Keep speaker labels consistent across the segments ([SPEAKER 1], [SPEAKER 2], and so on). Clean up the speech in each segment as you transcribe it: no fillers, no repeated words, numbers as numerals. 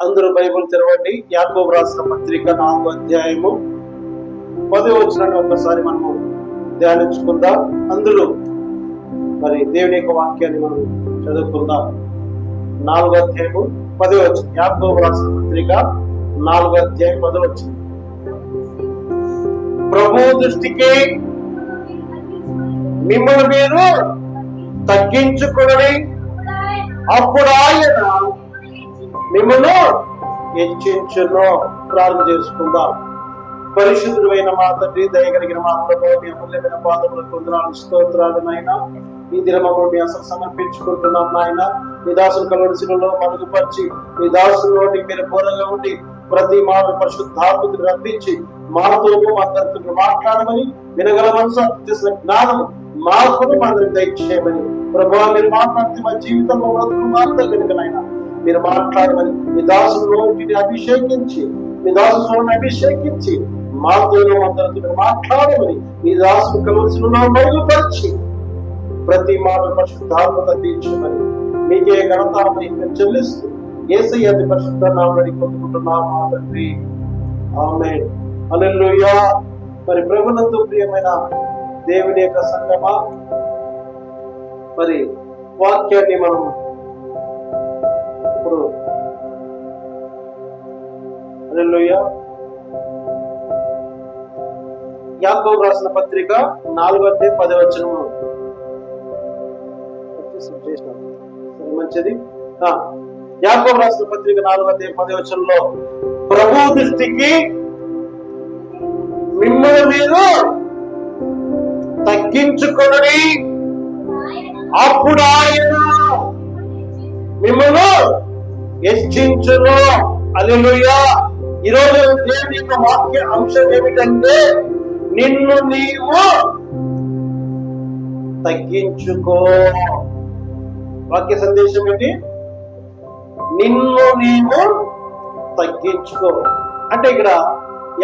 [SPEAKER 1] అందరూ బైబిల్ తెరవండి. యాకోబు రాసిన పత్రిక 4వ అధ్యాయము 10వ వచనాన్ని ఒకసారి మనము ధ్యానించుకుందాం. అందరూ మరి దేవుని యొక్క వాక్యాన్ని మనం చదువుకుందాం. 4వ అధ్యాయము 10వ వచనం. యాకోబు రాసిన పత్రిక 4వ అధ్యాయం 10వ వచనం. ప్రభు దృష్టికి మిమ్మల్ని మీరు తగ్గించుకొని అప్పుడు ఆయన మిమ్మల్ని హెచ్చించును. ప్రార్థన చేసుకుందాం. పరిశుద్ధుడైన మా తండ్రి, దయగలిగిన మా ప్రభువు, మీ అమూల్యమైన పాదములకు వందనాలు, స్తోత్రాలు నాయన. ఈ దినము మీ అసలు సమర్పించుకుంటున్నాం నాయన. మీ దాసులు కలవలసిలో మరుగుపరిచి మీ దాసులో మీరు పూర్ణంగా ఉండి ప్రతి మాట పరిశుద్ధాత్మను రప్పించి మాతో అందరితో మాట్లాడమని, వినగల మనసు చేసిన జ్ఞానం మార్పును మనల్ని దయచేయమని ప్రభువా, మీరు మాట్లాడితే మా జీవితంలో బ్రతుకు మార్చగలిగినైనా మీరు మాట్లాడమని మీ దాసులో అభిషేకించి మీ దాసులను అభిషేకించి మాతో అందరితో మాట్లాడమని మీ దాసులు కలవలసిలో మరుగుపరిచి ప్రతి మాట పరిశుద్ధాత్మత తీర్చమని మీకే ఘనతామని చెల్లిస్తూ యేసయ్య అతి పరిశుద్ధ నామమున పొందుకుంటున్నాము మా తండ్రి. ఆమేన్. హల్లెలూయా. మరి ప్రభునందు ప్రియమైన దేవుని యొక్క సంగమా, మరి వాక్యాన్ని మనం ఇప్పుడు హల్లెలూయా యాకోబు రాసిన పత్రిక 4వ అధ్యాయం 10వ వచనము. మంచిది. యాకోబు రాసిన పత్రిక 4వ అధ్యాయం 10వ వచనంలో ప్రభు దృష్టికి మిమ్మల్ని మీరు తగ్గించుకొని అప్పుడు ఆయన మిమ్మల్ని హెచ్చించును. హల్లెలూయా. ఈరోజు దేవుని యొక్క వాక్య అంశం ఏమిటంటే నిన్ను నీవు తగ్గించుకో. వాక్య సందేశం ఏంటి? నిన్ను నీవు తగ్గించుకో. అంటే ఇక్కడ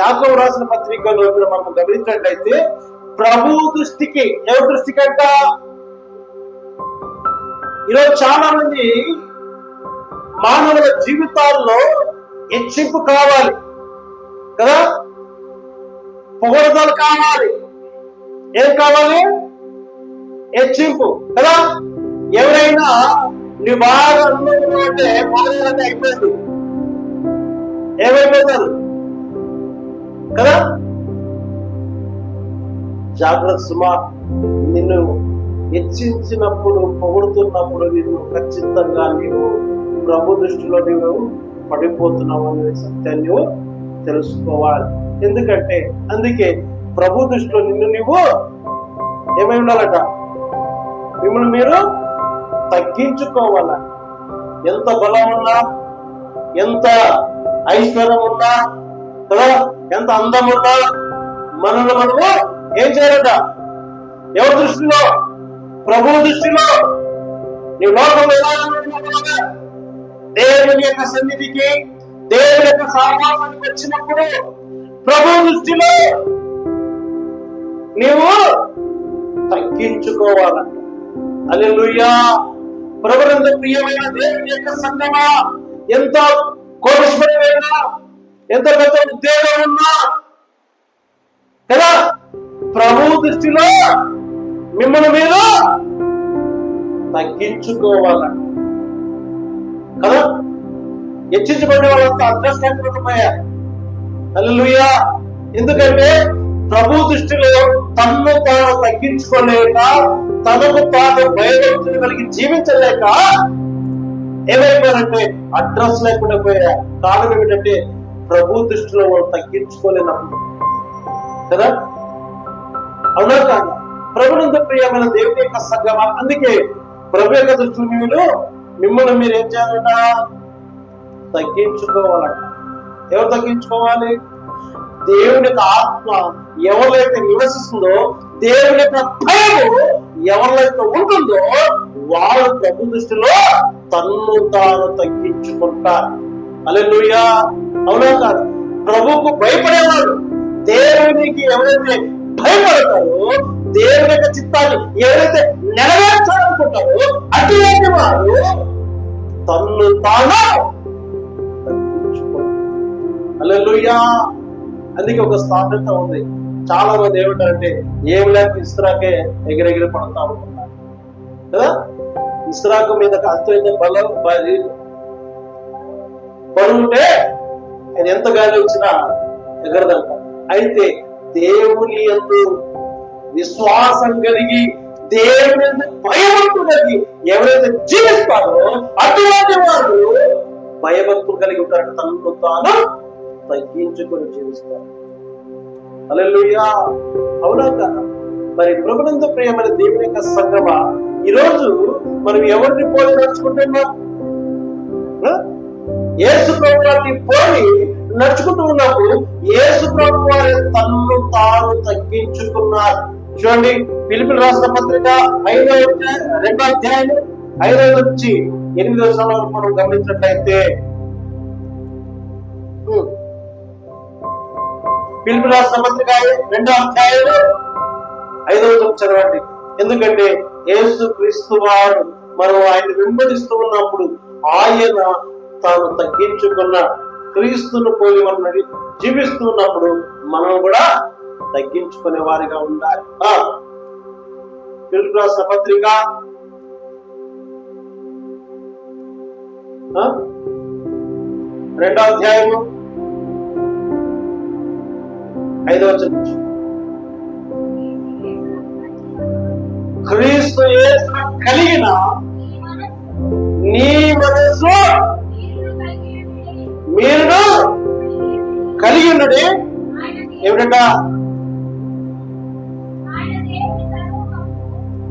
[SPEAKER 1] యాకోబు రాసిన పత్రికలో ఇక్కడ మనం గమనించినట్లయితే ప్రభు దృష్టికి, ఎవరి దృష్టికి అంట? ఈరోజు చాలా మంది మానవుల జీవితాల్లో హెచ్చింపు కావాలి కదా, పొగడతలు కావాలి. ఏం కావాలి? హెచ్చింపు కదా. ఎవరైనా నువ్వు బాగా అనుభవం అంటే పొగడాలంటే అయిపోయింది, ఏమైపోతారు కదా. జాగ్రత్త సుమా. నిన్ను హెచ్చించినప్పుడు, పొగుడుతున్నప్పుడు నిన్ను ఖచ్చితంగా నీవు ప్రభు దృష్టిలో నీవు పడిపోతున్నావు అనే సత్యాన్ని నువ్వు తెలుసుకోవాలి. ఎందుకంటే అందుకే ప్రభు దృష్టిలో నిన్ను నీవు ఏమై ఉండాలట? మిమ్మల్ని మీరు తగ్గించుకోవాల. ఎంత బలం ఉన్నా, ఎంత ఐశ్వర్యం ఉన్నా కదా, ఎంత అందం ఉన్నా మనల్ని మనము ఏం చేయాలట? ఎవరి దృష్టిలో? ప్రభు దృష్టిలో. నీ లోకంలో ఎలా దేవుని యొక్క సన్నిధికి, దేవుని యొక్క సహవాసానికి వచ్చినప్పుడు ప్రభు దృష్టిలో నీవు తగ్గించుకోవాలంట. హల్లెలూయా. ప్రభునందు ప్రియమైన దేవుని యొక్క సంగమా, ఎంత కోటీశ్వరుడైనా, ఎంత పెద్ద ఉద్యోగం ఉన్నా కదా, ప్రభు దృష్టిలో మిమ్మల్ని మీరు తగ్గించుకోవాలంట కదా. హెచ్చించబడిన వాళ్ళంతా అదృష్టపోయారు. హల్లెలూయా. ఎందుకంటే ప్రభు దృష్టిలో తనను తాను తగ్గించుకోలేక, తనకు తాను భయభక్తులు కలిగి జీవించలేక ఏమైపోయారంటే అడ్రస్ లేకుండా పోయారు. కారణం ఏమిటంటే ప్రభు దృష్టిలో వాళ్ళు తగ్గించుకోలేనప్పుడు కదా. అవునా కాదు? ప్రభునందు ప్రియమైన దేవుని యొక్క సంగమా, అందుకే ప్రభు యొక్క దృష్టిలో మిమ్మల్ని మీరు ఏం చేయాలంట? తగ్గించుకోవాలంట. ఎవరు తగ్గించుకోవాలి? దేవుని యొక్క ఆత్మ ఎవరైతే నివసిస్తుందో, దేవుని యొక్క భయం ఎవరైతే ఉంటుందో వారు ప్రభు దృష్టిలో తన్ను తాను తగ్గించుకుంటారు. హల్లెలూయా. అవునా కాదు? ప్రభువుకు భయపడేవాడు, దేవునికి ఎవరైతే భయపడతారో, దేవుని యొక్క చిత్తాన్ని ఎవరైతే నెరవేర్చాలనుకుంటారో అటువంటి వారు తన్ను తాను హల్లెలూయా. అందుకే ఒక స్థాపిత ఉంది. చాలా మంది ఏమంటారంటే ఏం లేక ఇస్రాకే ఎగిరెగిరి పడతా ఉంటున్నారు కదా. ఇస్రాకు మీద అంత పడుంటే అది ఎంత గాలి వచ్చినా ఎగరదంట. అయితే దేవుని యందు విశ్వాసం కలిగి, దేవుని యందు భయభక్తులు కలిగి ఎవరైతే జీవిస్తారో అటువంటి వారు భయభక్తులు కలిగి ఉంటారు, తనకు తాను తగ్గించుకొని జీవిస్తారు. హల్లెలూయా. అవునా కదా? మరి ప్రభునందు ప్రియమైన దేవుని యొక్క సంగమా, ఈరోజు మనం ఎవరిని పోలి నడుచుకుంటున్నాం? యేసు ప్రభు వారిని పోలి నడుచుకుంటూ ఉన్నప్పుడు యేసు ప్రభు వారి తన్ను తాను తగ్గించుకున్నారు. చూడండి, ఫిలిప్పీయులకు రాసిన పత్రిక 2వ అధ్యాయం 5 నుంచి 8 వరకు మనం గమనించినట్లయితే, ఫిలిప్పీయులకు రాసిన పత్రిక 2వ అధ్యాయం 5వ వచనం చదవండి. ఎందుకంటే యేసు క్రీస్తు వారు మనం ఆయన వెంబడిస్తూ ఉన్నప్పుడు ఆయన తాను తగ్గించుకున్న క్రీస్తును పోలి మనం జీవిస్తున్నప్పుడు మనం కూడా తగ్గించుకునే వారిగా ఉండాలి. ఫిలిప్పీయులకు రాసిన పత్రిక 2వ అధ్యాయము 5వ వచనం, క్రీస్తు యేసును కలిగిన నీ మనసు మీరు కలిగి ఉన్నది ఏమిటంట?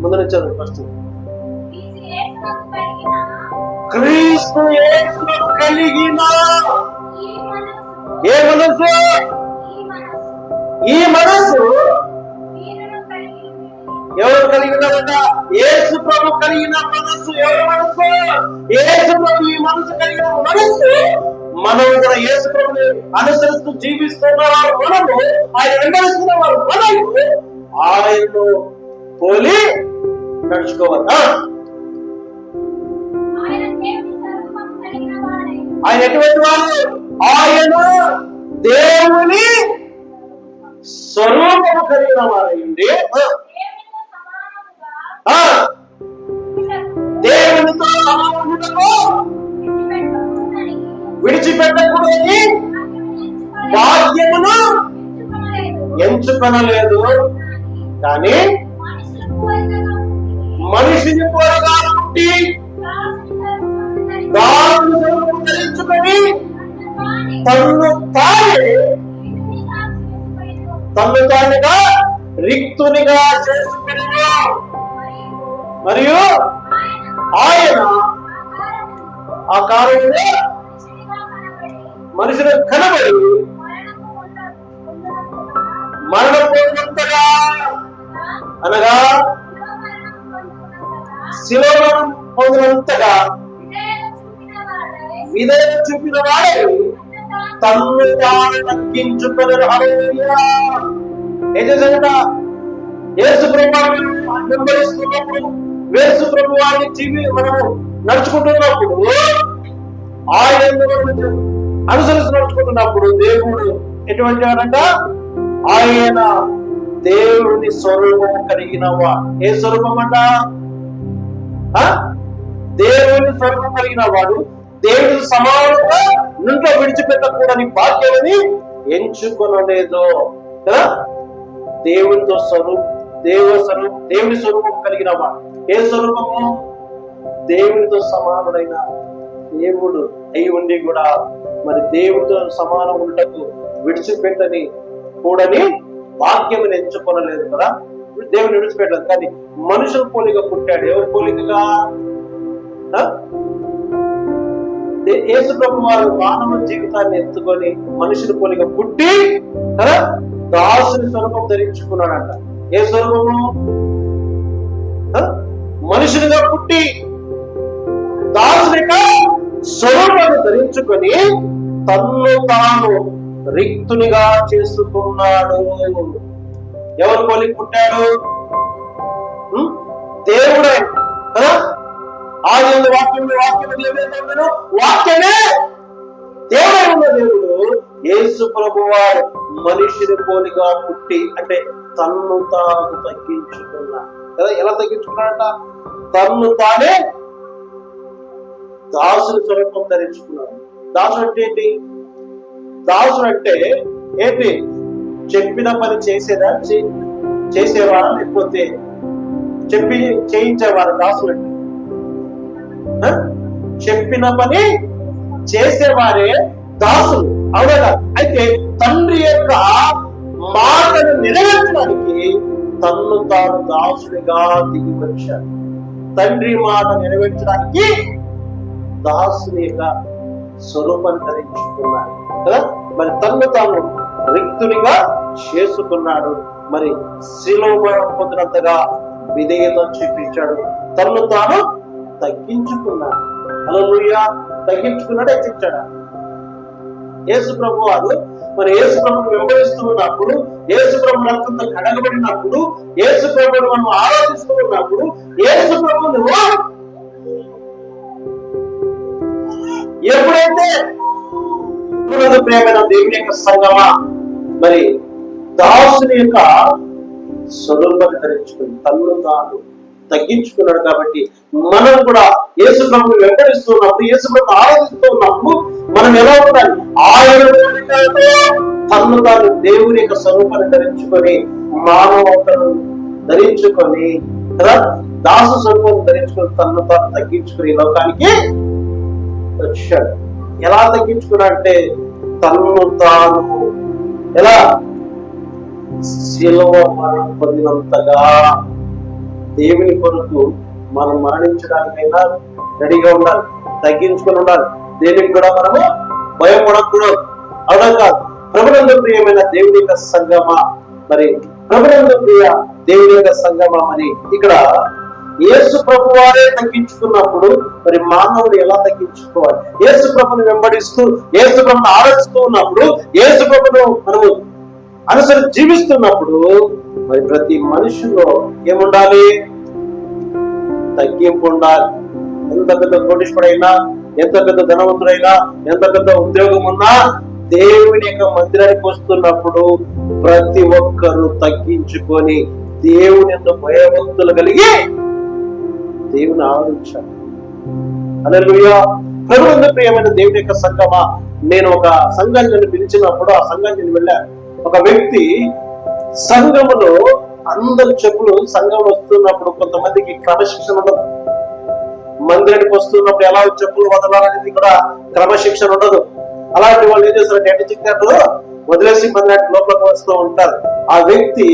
[SPEAKER 1] ముందు నుంచి ఫస్ట్, క్రీస్తు యేసును కలిగిన ఏ మనసు? ఈ మనసు ఎవరు కలిగి ఉన్నారంట? యేసు ప్రభు కలిగిన మనసు. ఎవరి మనసు? యేసు ప్రభు ఈ మనసు కలిగిన మనసు. మనం కూడా యేసు ప్రభుని అనుసరిస్తూ జీవిస్తున్నవారు మనము, ఆయన వెంబడిస్తున్న వారు మనము ఆయన్ను పోలి నడుచుకోవాలి. ఆయన ఎటువంటి వారు? ఆయన దేవుని స్వరూపము కలిగిన వారైంది, దేవునితో సమానముగా విడిచిపెట్టకూడదని భాగ్యమును ఎంచుకొనలేదు, కానీ మనిషిని పోలిగా పుట్టి దానిని ధరించుకొని తన్ను తానుగా రిక్తునిగా చేసుకుని మరియు ఆయన ఆ కారణంగా మనుషులు కనబడి మరణం పొందినంతగా, అనగా శిలువ పొందినంతగా విధేయత చూపిన వాడే తన్ను తాను తగ్గించుకున్నారు. హల్లెలూయా. ఏం చేశాడట? యేసు ప్రభువాన్ని వెంబడిస్తున్నప్పుడు, యేసు ప్రభువాన్ని మనము నడుచుకుంటున్నప్పుడు, ఆయన అనుసరిస్తూ నడుచుకుంటున్నప్పుడు దేవుడు ఎటువంటి వాడంట? ఆయన దేవుని స్వరూపం కలిగిన వాడు. ఏ స్వరూపం అంట? దేవుని స్వరూపం కలిగిన వాడు దేవుని సమానంగా నుండి విడిచిపెట్టకూడని భాగ్యమని ఎంచుకొనలేదు కదా. దేవునితో దేవుని స్వరూపం కలిగిన వాడు. ఏ స్వరూపము? దేవునితో సమానుడైన దేవుడు అయి ఉండి కూడా మరి దేవుడితో సమానం ఉండటకు విడిచిపెట్టని కూడని భాగ్యమని ఎంచుకొనలేదు కదా. దేవుని విడిచిపెట్టలేదు, కానీ మనుషుల పోలిక పుట్టాడు. ఎవరి పోలికగా? యేసు ప్రభు వారు మానవ జీవితాన్ని ఎత్తుకొని మనుషుల పోలిక పుట్టి కదా దాసుని స్వరూపం ధరించుకున్నాడంట. ఏ స్వరూపము? మనుషునిగా పుట్టి దాసునిగా స్వరూపాన్ని ధరించుకొని తన్ను తాను రిక్తునిగా చేసుకున్నాడు. ఎవరు పోలిక పుట్టాడు? దేవుడే కదా. వాక్యమే దేవుడై ఉన్న దేవుడు యేసు ప్రభువారు మనిషిని పోలిగా పుట్టి, అంటే తన్ను తాను తగ్గించుకున్నాడు కదా. ఎలా తగ్గించుకున్నాడట? తన్ను తానే దాసుని స్వరూపం ధరించుకున్నాడు. దాసుడు అంటే ఏంటి? దాసుడు అంటే ఏంటి? చెప్పిన పని చేసేవారా లేకపోతే చెప్పి చేయించేవారు దాసులు అంటే? చెప్పిన పని చేసేవారే దాసులు, అవునా? అయితే తండ్రి యొక్క మాటను నెరవేర్చడానికి తన్ను తాను దాసుడిగా దిగి వచ్చాడు. తండ్రి మాట నెరవేర్చడానికి దాసుని యొక్క స్వరూపాన్ని ధరించుకున్నాడు కదా. మరి తన్ను తాను రిక్తునిగా చేసుకున్నాడు. మరి శిలువ పొందినంతగా విధేయత చూపించాడు. తన్ను తాను తగ్గించుకున్నాడు. హల్లెలూయా. తగ్గించుకున్నాడు, హెచ్చించాడు. యేసు ప్రభు వారు మరి యేసు ప్రభుని వెంబడిస్తూ ఉన్నప్పుడు, యేసు ప్రభు రక్తంతో కడగబడినప్పుడు, యేసు ప్రభుని మనం ఆరాధిస్తూ ఉన్నప్పుడు, యేసు ప్రభుని ఎప్పుడైతే ప్రేమైన దేవుని యొక్క సంగమా మరి దాసుని యొక్క స్వరూపాన్ని ధరించుకుని తన్ను తాను తగ్గించుకున్నాడు. కాబట్టి మనం కూడా యేసు ప్రభుని వెంబడిస్తున్నప్పుడు, యేసు ప్రభుని ఆరాధిస్తూ ఉన్నప్పుడు మనం ఎలా ఉండాలి? ఆయన తన్ను తాను దేవుని యొక్క స్వరూపాన్ని ధరించుకొని, మానవతను ధరించుకొని కదా, దాసు స్వరూపాన్ని ధరించుకొని తన్ను తాను తగ్గించుకుని లోకానికి వచ్చాడు. ఎలా తగ్గించుకున్నాడంటే తన్ను తాను ఎలా శిలువ మరణం పొందినంతగా దేవుని కొరకు మనం మరణించడానికైనా రెడీగా ఉండాలి, తగ్గించుకుని ఉండాలి. దేనికి కూడా మనము భయపడకూడదు, అవునా కాదు? ప్రభునందు ప్రియమైన దేవుని యొక్క సంగమా, మరి ప్రభునందు ప్రియ దేవుని యొక్క సంగమా, మరి ఇక్కడ యేసు ప్రభు వారే తగ్గించుకున్నప్పుడు మరి మానవుడు ఎలా తగ్గించుకోవాలి? యేసు ప్రభుని వెంబడిస్తూ, యేసు ప్రభుని ఆరాధిస్తూ ఉన్నప్పుడు, యేసు ప్రభును మనము అనుసరించి జీవిస్తున్నప్పుడు మరి ప్రతి మనుషుల్లో ఏముండాలి? తగ్గింపు ఉండాలి. ఎంత పెద్ద కోటీశ్వరుడైనా, ఎంత పెద్ద ధనవంతుడైనా, ఎంత పెద్ద ఉద్యోగం ఉన్నా, దేవుని యొక్క మందిరానికి వస్తున్నప్పుడు ప్రతి ఒక్కరూ తగ్గించుకొని దేవుని యొక్క భయభక్తులు కలిగి దేవుని ఆరాధించాలి. హల్లెలూయా. ప్రభువునందు ప్రియమైన దేవుని యొక్క సంఘమా, నేను ఒక సంఘాన్ని పిలిచినప్పుడు ఆ సంఘాన్ని వెళ్ళాను. ఒక వ్యక్తి సంఘములో అందరు చెప్పులు సంఘం వస్తున్నప్పుడు కొంతమందికి క్రమశిక్షణ ఉండదు. మందిరానికి వస్తున్నప్పుడు ఎలా చెప్పులు వదలాలనేది కూడా క్రమశిక్షణ ఉండదు. అలాంటి వాళ్ళు ఏం చేస్తారు? ఎట్ట చిక్కారు వదిలేసి మందిరానికి లోపలికి వస్తూ ఉంటారు. ఆ వ్యక్తి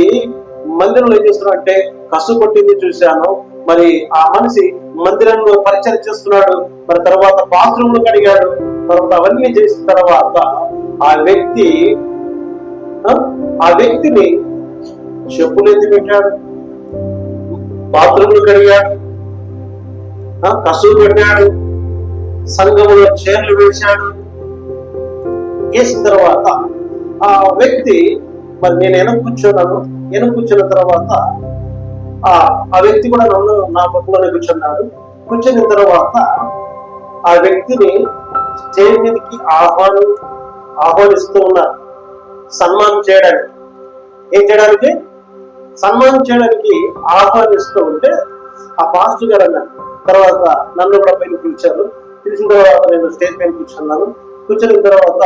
[SPEAKER 1] మందిరంలో ఏం చేస్తున్నాడు అంటే కసు కొట్టింది చూశాను. మరి ఆ మనిషి మందిరంలో పరిచయం చేస్తున్నాడు. మరి తర్వాత బాత్రూమ్లు కడిగాడు. తర్వాత అవన్నీ చేసిన తర్వాత ఆ వ్యక్తిని చెప్పులు ఎత్తి పెట్టాడు, బాత్రూమ్లు కడిగాడు, కసులు పెట్టాడు, సంఘములో చైర్లు వేశాడు. వేసిన తర్వాత ఆ వ్యక్తి మరి నేను వెనక కూర్చున్న తర్వాత ఆ వ్యక్తి కూడా నన్ను నా పక్కలోనే కూర్చున్నాడు. కూర్చున్న తర్వాత ఆ వ్యక్తిని స్టేజ్ మీదకి ఆహ్వానిస్తూ ఉన్నారు సన్మానం చేయడానికి. ఏం చేయడానికి? సన్మానం చేయడానికి ఆహ్వానిస్తూ ఉంటే ఆ పాస్టర్ గారు అన్నారు. తర్వాత నన్ను కూడా పైన పిలిచారు. పిలిచిన తర్వాత నేను స్టేజ్ పైన కూర్చున్నాను. కూర్చున్న తర్వాత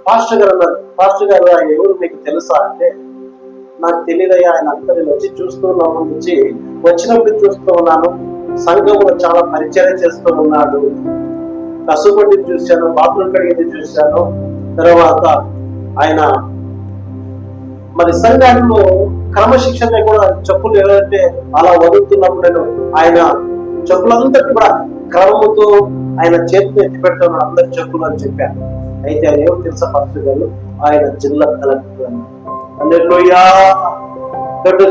[SPEAKER 1] పాస్టర్ గారు అన్నారు, పాస్టర్ గారు ఆయన ఎవరు మీకు తెలుసా అంటే, నాకు తెలియదయ్యా, ఆయన అంతా నేను వచ్చి చూస్తున్నాను, వచ్చినప్పుడు చూస్తూ ఉన్నాను, సంఘంలో చాలా పరిచయం చేస్తూ ఉన్నాడు, కసుపట్టి చూశాను, బాత్రూమ్ కడిగింది చూశాను. తర్వాత ఆయన మరి సంఘంలో క్రమశిక్షణ కూడా చెప్పులు ఎవరంటే అలా వదులుతున్నప్పుడు నేను ఆయన చెప్పులందరికీ కూడా క్రమముతో ఆయన చేతిని ఎత్తి పెడతాను అందరి చెప్పులు అని చెప్పాను. అయితే ఆయన ఎవరు తెలుసా పాస్టర్ గారు? ఆయన జిల్లా కలెక్టర్ అని. హల్లెలూయా.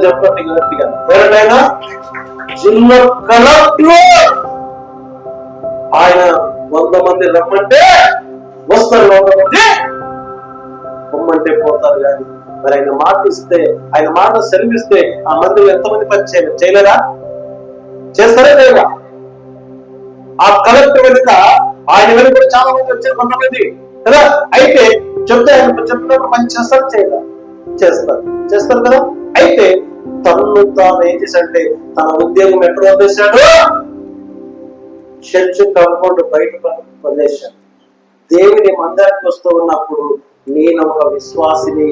[SPEAKER 1] చెప్పండి గట్టిగా, ఎవరైనా జిల్లా కలెక్టర్. ఆయన 100 మంది రమ్మంటే వస్తారు, 100 మంది పొమ్మంటే పోతారు. కానీ మరి ఆయన మాట ఇస్తే, ఆయన మాట సెలవిస్తే ఆ మందిలో ఎంతమంది పని చేయలేరా? చేస్తారా లేదా? ఆ కలెక్టర్ వెనుక ఆయన వెనుక చాలా మంది వచ్చారు, కొంతమంది కదా. అయితే చెప్తే ఆయన చెప్పినప్పుడు పని చేస్తారు చేస్తారు కదా. అయితే తను తాను ఏం చేశాడంటే తన ఉద్యోగం ఎక్కడ వదిలేశాడు? చర్చ్ కాంపౌండ్ బయట వదిలేశాడు. దేవుని మందిరానికి వస్తూ ఉన్నప్పుడు నేను ఒక విశ్వాసిని,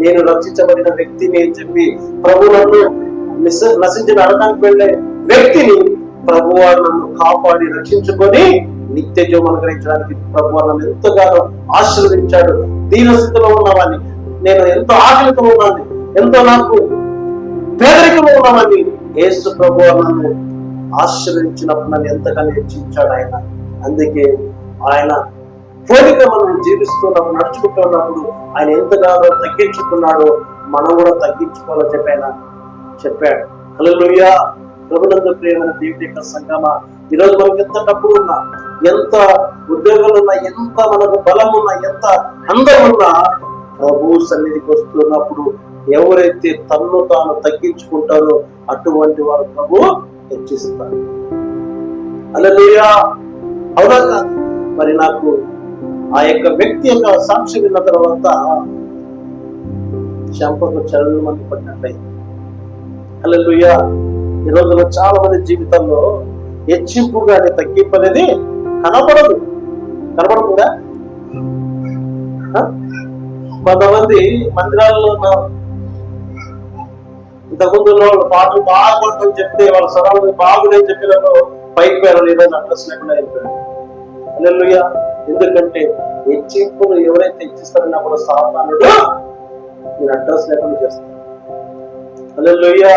[SPEAKER 1] నేను రక్షించబడిన వ్యక్తిని అని చెప్పి ప్రభు నన్ను నశించిన అడగడానికి వెళ్ళే వ్యక్తిని ప్రభు నన్ను కాపాడి రక్షించుకొని నిత్య జీవం అనుగ్రహించడానికి ప్రభు నన్ను ఎంతగానో ఆశీర్వదించాడు. దీనస్థితిలో ఉన్నవాడిని, నేను ఎంతో ఆకలితో ఉన్నాను, ఎంతో నాకు పేదరికంలో ఉన్నామని యేసు ప్రభు నన్ను ఆశీర్వదించినప్పుడు నన్ను ఎంతగానో హెచ్చించాడు ఆయన. అందుకే ఆయన పోలిక మనం జీవిస్తున్నప్పుడు, నడుచుకుంటున్నప్పుడు ఆయన ఎంతగానో తగ్గించుకున్నాడో మనం కూడా తగ్గించుకోవాలని చెప్పి ఆయన చెప్పాడు. హల్లెలూయా. ప్రభునందు ప్రియమైన దేవుని యొక్క సంగమా, ఈరోజు మనకి ఎంత డబ్బు ఉన్నా, ఎంత ఉద్యోగాలు ఉన్నా, ఎంత మనకు బలం ఉన్నా, ఎంత అందం ఉన్నా, ప్రభు సన్నిధికి వస్తున్నప్పుడు ఎవరైతే తన్ను తాను తగ్గించుకుంటారో అటువంటి వారు ప్రభు హెచ్చిస్తారు. హల్లెలూయా. అవునా? మరి నాకు ఆ యొక్క వ్యక్తి యొక్క సాక్షి విన్న తర్వాత చెంపకు చదువు మంది పడినట్టయింది. హల్లెలూయా. ఈ రోజుల్లో చాలా మంది జీవితంలో హెచ్చింపు కానీ తగ్గింపు అనేది కనపడుతుందా? కొంతమంది మందిరాల్లో ఇంతకుముందు వాళ్ళు పాటలు బాగా పడుతుందని చెప్తే వాళ్ళ స్వరాలు బాగుందని చెప్పినప్పుడు పైకి పోయారు, ఈరోజు అడ్రస్ లేకుండా అయిపోయారు. హల్లెలూయా. ఎందుకంటే హెచ్చింపులు ఎవరైతే హెచ్చిస్తారన్నప్పుడు సాతానుడు మీరు అడ్రస్ లేకుండా చేస్తారు. హల్లెలూయా.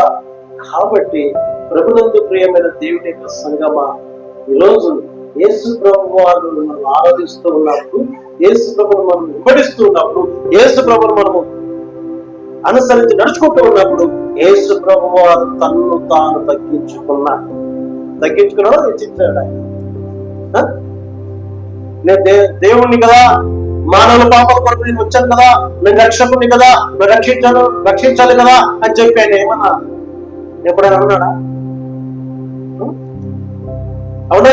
[SPEAKER 1] కాబట్టి ప్రభునందు ప్రియమైన దేవుని యొక్క సంగమా, ఈరోజు యేసు ప్రభు వారు మనం ఆరాధిస్తూ ఉన్నప్పుడు, యేసు ప్రభును మనం వెంబడిస్తూ ఉన్నప్పుడు, యేసు ప్రభును మనము అనుసరించి నడుచుకుంటూ ఉన్నప్పుడు యేసు ప్రభు వారు తన్ను తాను తగ్గించుకున్నాడు. హెచ్చించాడు ఆయన. నేను దేవుణ్ణి కదా, మానవుల పాపాల కొరకు నేను వచ్చాను కదా, నేను రక్షకుని కదా, నేను రక్షించాలి కదా అని చెప్పి ఆయన ఏమన్నా ఎప్పుడైనా అన్నాడా? అవునా?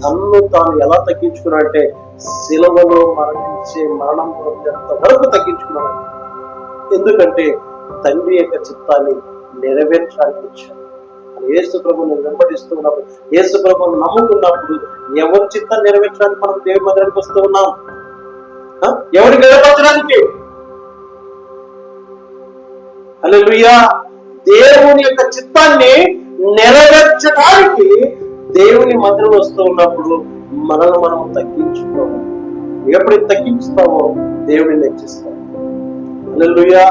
[SPEAKER 1] తన్ను తాను ఎలా తగ్గించుకున్నాడంటే శిలువలో మరణించే మరణం వరకు తగ్గించుకున్నాడు. ఎందుకంటే తండ్రి యొక్క చిత్తాన్ని నెరవేర్చడానికి వచ్చాడు. యేసు ప్రభుని వెంబడిస్తూ ఉన్నప్పుడు, యేసు ప్రభుని నమ్ముకున్నప్పుడు ఎవరి చిత్తాన్ని నెరవేర్చడానికి మనం దేవుని మందిరానికి వస్తూ ఉన్నాం? ఎవరికి నెరవేర్చడానికి? హల్లెలూయా. దేవుని యొక్క చిత్తాన్ని నెరవేర్చడానికి దేవుని మందిరం వస్తూ ఉన్నప్పుడు మనల్ని మనం తగ్గించుకోవాలి. ఎప్పుడైతే తగ్గించుతావో దేవుడిని హెచ్చిస్తావు. హల్లెలూయా.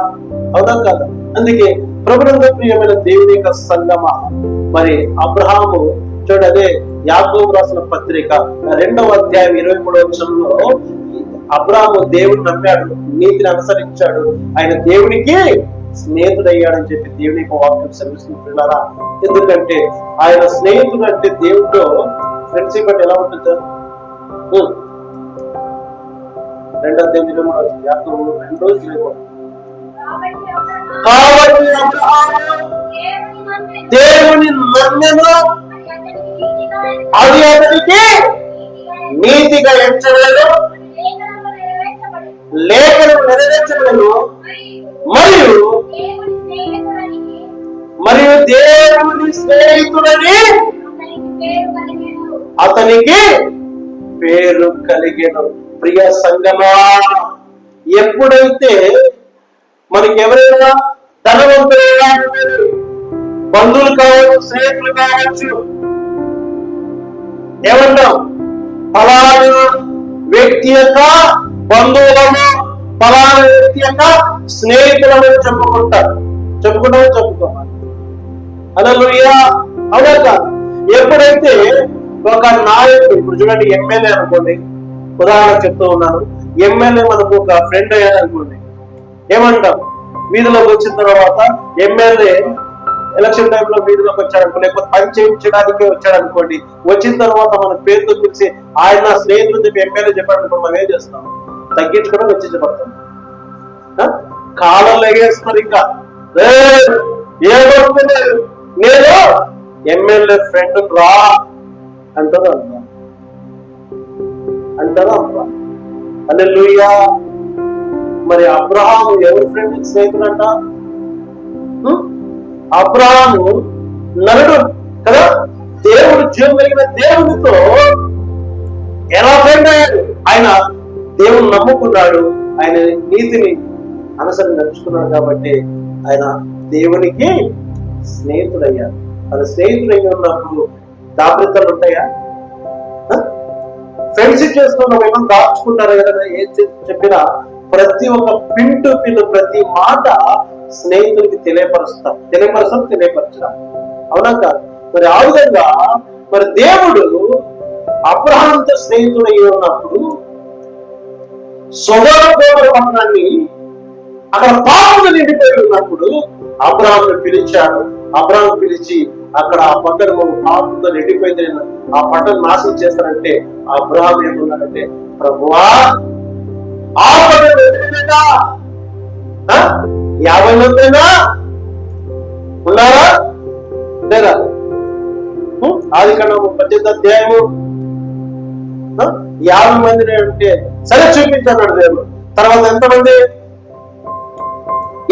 [SPEAKER 1] అవునా కాదా? అందుకే ప్రభునందు ప్రియమైన దేవుని యొక్క సంగమా, మరి అబ్రహాము చూడండి, అదే యాకోబు రాసిన పత్రిక 2వ అధ్యాయం 23వ వచనంలో అబ్రహాము దేవుడిని నమ్మాడు, నీతిని అనుసరించాడు, ఆయన దేవునికి స్నేహితుడయ్యాడని చెప్పి దేవుని యొక్క వాక్యం సెలవిస్తున్నారా? ఎందుకంటే ఆయన స్నేహితుడు అంటే దేవుడితో ఫ్రెండ్షిప్ అంటే ఎలా ఉంటుంది? 2వ అధ్యాయం 23 యాకోబు 2:23. కాబట్టి దేవుని నమ్మెను, అది అతనికి నీతిగా ఎంచబడెను, లేఖనం నెరవేర్చబడెను, మరియు దేవుని స్నేహితుడని అతనికి పేరు కలిగెను. ప్రియ సంగమా, ఎప్పుడైతే మనకి ఎవరైనా ధనవంతులైనా, బంధువులు కావచ్చు, స్నేహితులు కావచ్చు, ఏమన్నాం? ఫలానా వ్యక్తి యొక్క బంధువులను, ఫలానా వ్యక్తి యొక్క స్నేహితులను చెప్పుకోవాలి. హల్లెలూయా. అవునా? ఎప్పుడైతే ఒక నాయకుడు, ఇప్పుడు చూడండి ఎమ్మెల్యే అనుకోండి, ఉదాహరణ చెప్తూ ఉన్నాను, ఎమ్మెల్యే మనకు ఒక ఫ్రెండ్ అయ్యాడు అనుకోండి, ఏమంటాం? వీధిలోకి వచ్చిన తర్వాత ఎమ్మెల్యే ఎలక్షన్ టైంలో వీధిలోకి వచ్చాడనుకో, లేకపోతే పని చేయించడానికి వచ్చాడు అనుకోండి, వచ్చిన తర్వాత మన పేరుతో పిలిచి ఆయన స్నేహితులు చెప్పి ఎమ్మెల్యే చెప్పాడనుకో, మనం ఏం చేస్తాం? తగ్గించుకోవడం, వెచ్చించబడతాం. కాలంలో ఎగేస్తున్నారు. ఇంకా ఏమవుతుంది, నేను ఎమ్మెల్యే ఫ్రెండ్ రా అంటారా? హల్లెలూయా. మరి అబ్రహాము ఎవరి ఫ్రెండ్ స్నేహితుడంట? అబ్రహాము నరుడు కదా, దేవుడు జీవం కలిగిన దేవునితో ఎలా ఫ్రెండ్ అయ్యాడు? ఆయన దేవుని నమ్ముకున్నాడు, ఆయన నీతిని అనుసరించి నడుచుకున్నాడు కాబట్టి ఆయన దేవునికి స్నేహితుడయ్యాడు. అది స్నేహితుడై ఉన్నప్పుడు దాపరితాలు ఉంటాయా? ఫ్రెండ్షిప్ చేస్తున్న ఏమన్నా దాచుకుంటారు కదా? ఏం చెప్పినా ప్రతి ఒక్క పిన్ టు పిన్ ప్రతి మాట స్నేహితుడికి తెలియపరచడం అవునా కాదు? మరి ఆ విధంగా మరి దేవుడు అబ్రహాంతో స్నేహితుడై ఉన్నప్పుడు సొదొమ పట్టణాన్ని అక్కడ పాపంతో నిండిపోయి ఉన్నప్పుడు అబ్రహామును పిలిచాడు. అబ్రహాము పిలిచి అక్కడ ఆ పట్టణము పాపంతో నిండిపోయింది, ఆ పట్టణం నాశనం చేస్తారంటే అబ్రహాము ఏమన్నాడంటే, ప్రభువా ఆ పట్టణం 50 మందినా ఉన్నారా లేదా? ఆదికాండము 18వ అధ్యాయము 50 మందిని అంటే సరే చూపించాడు దేవుడు. తర్వాత ఎంతమంది?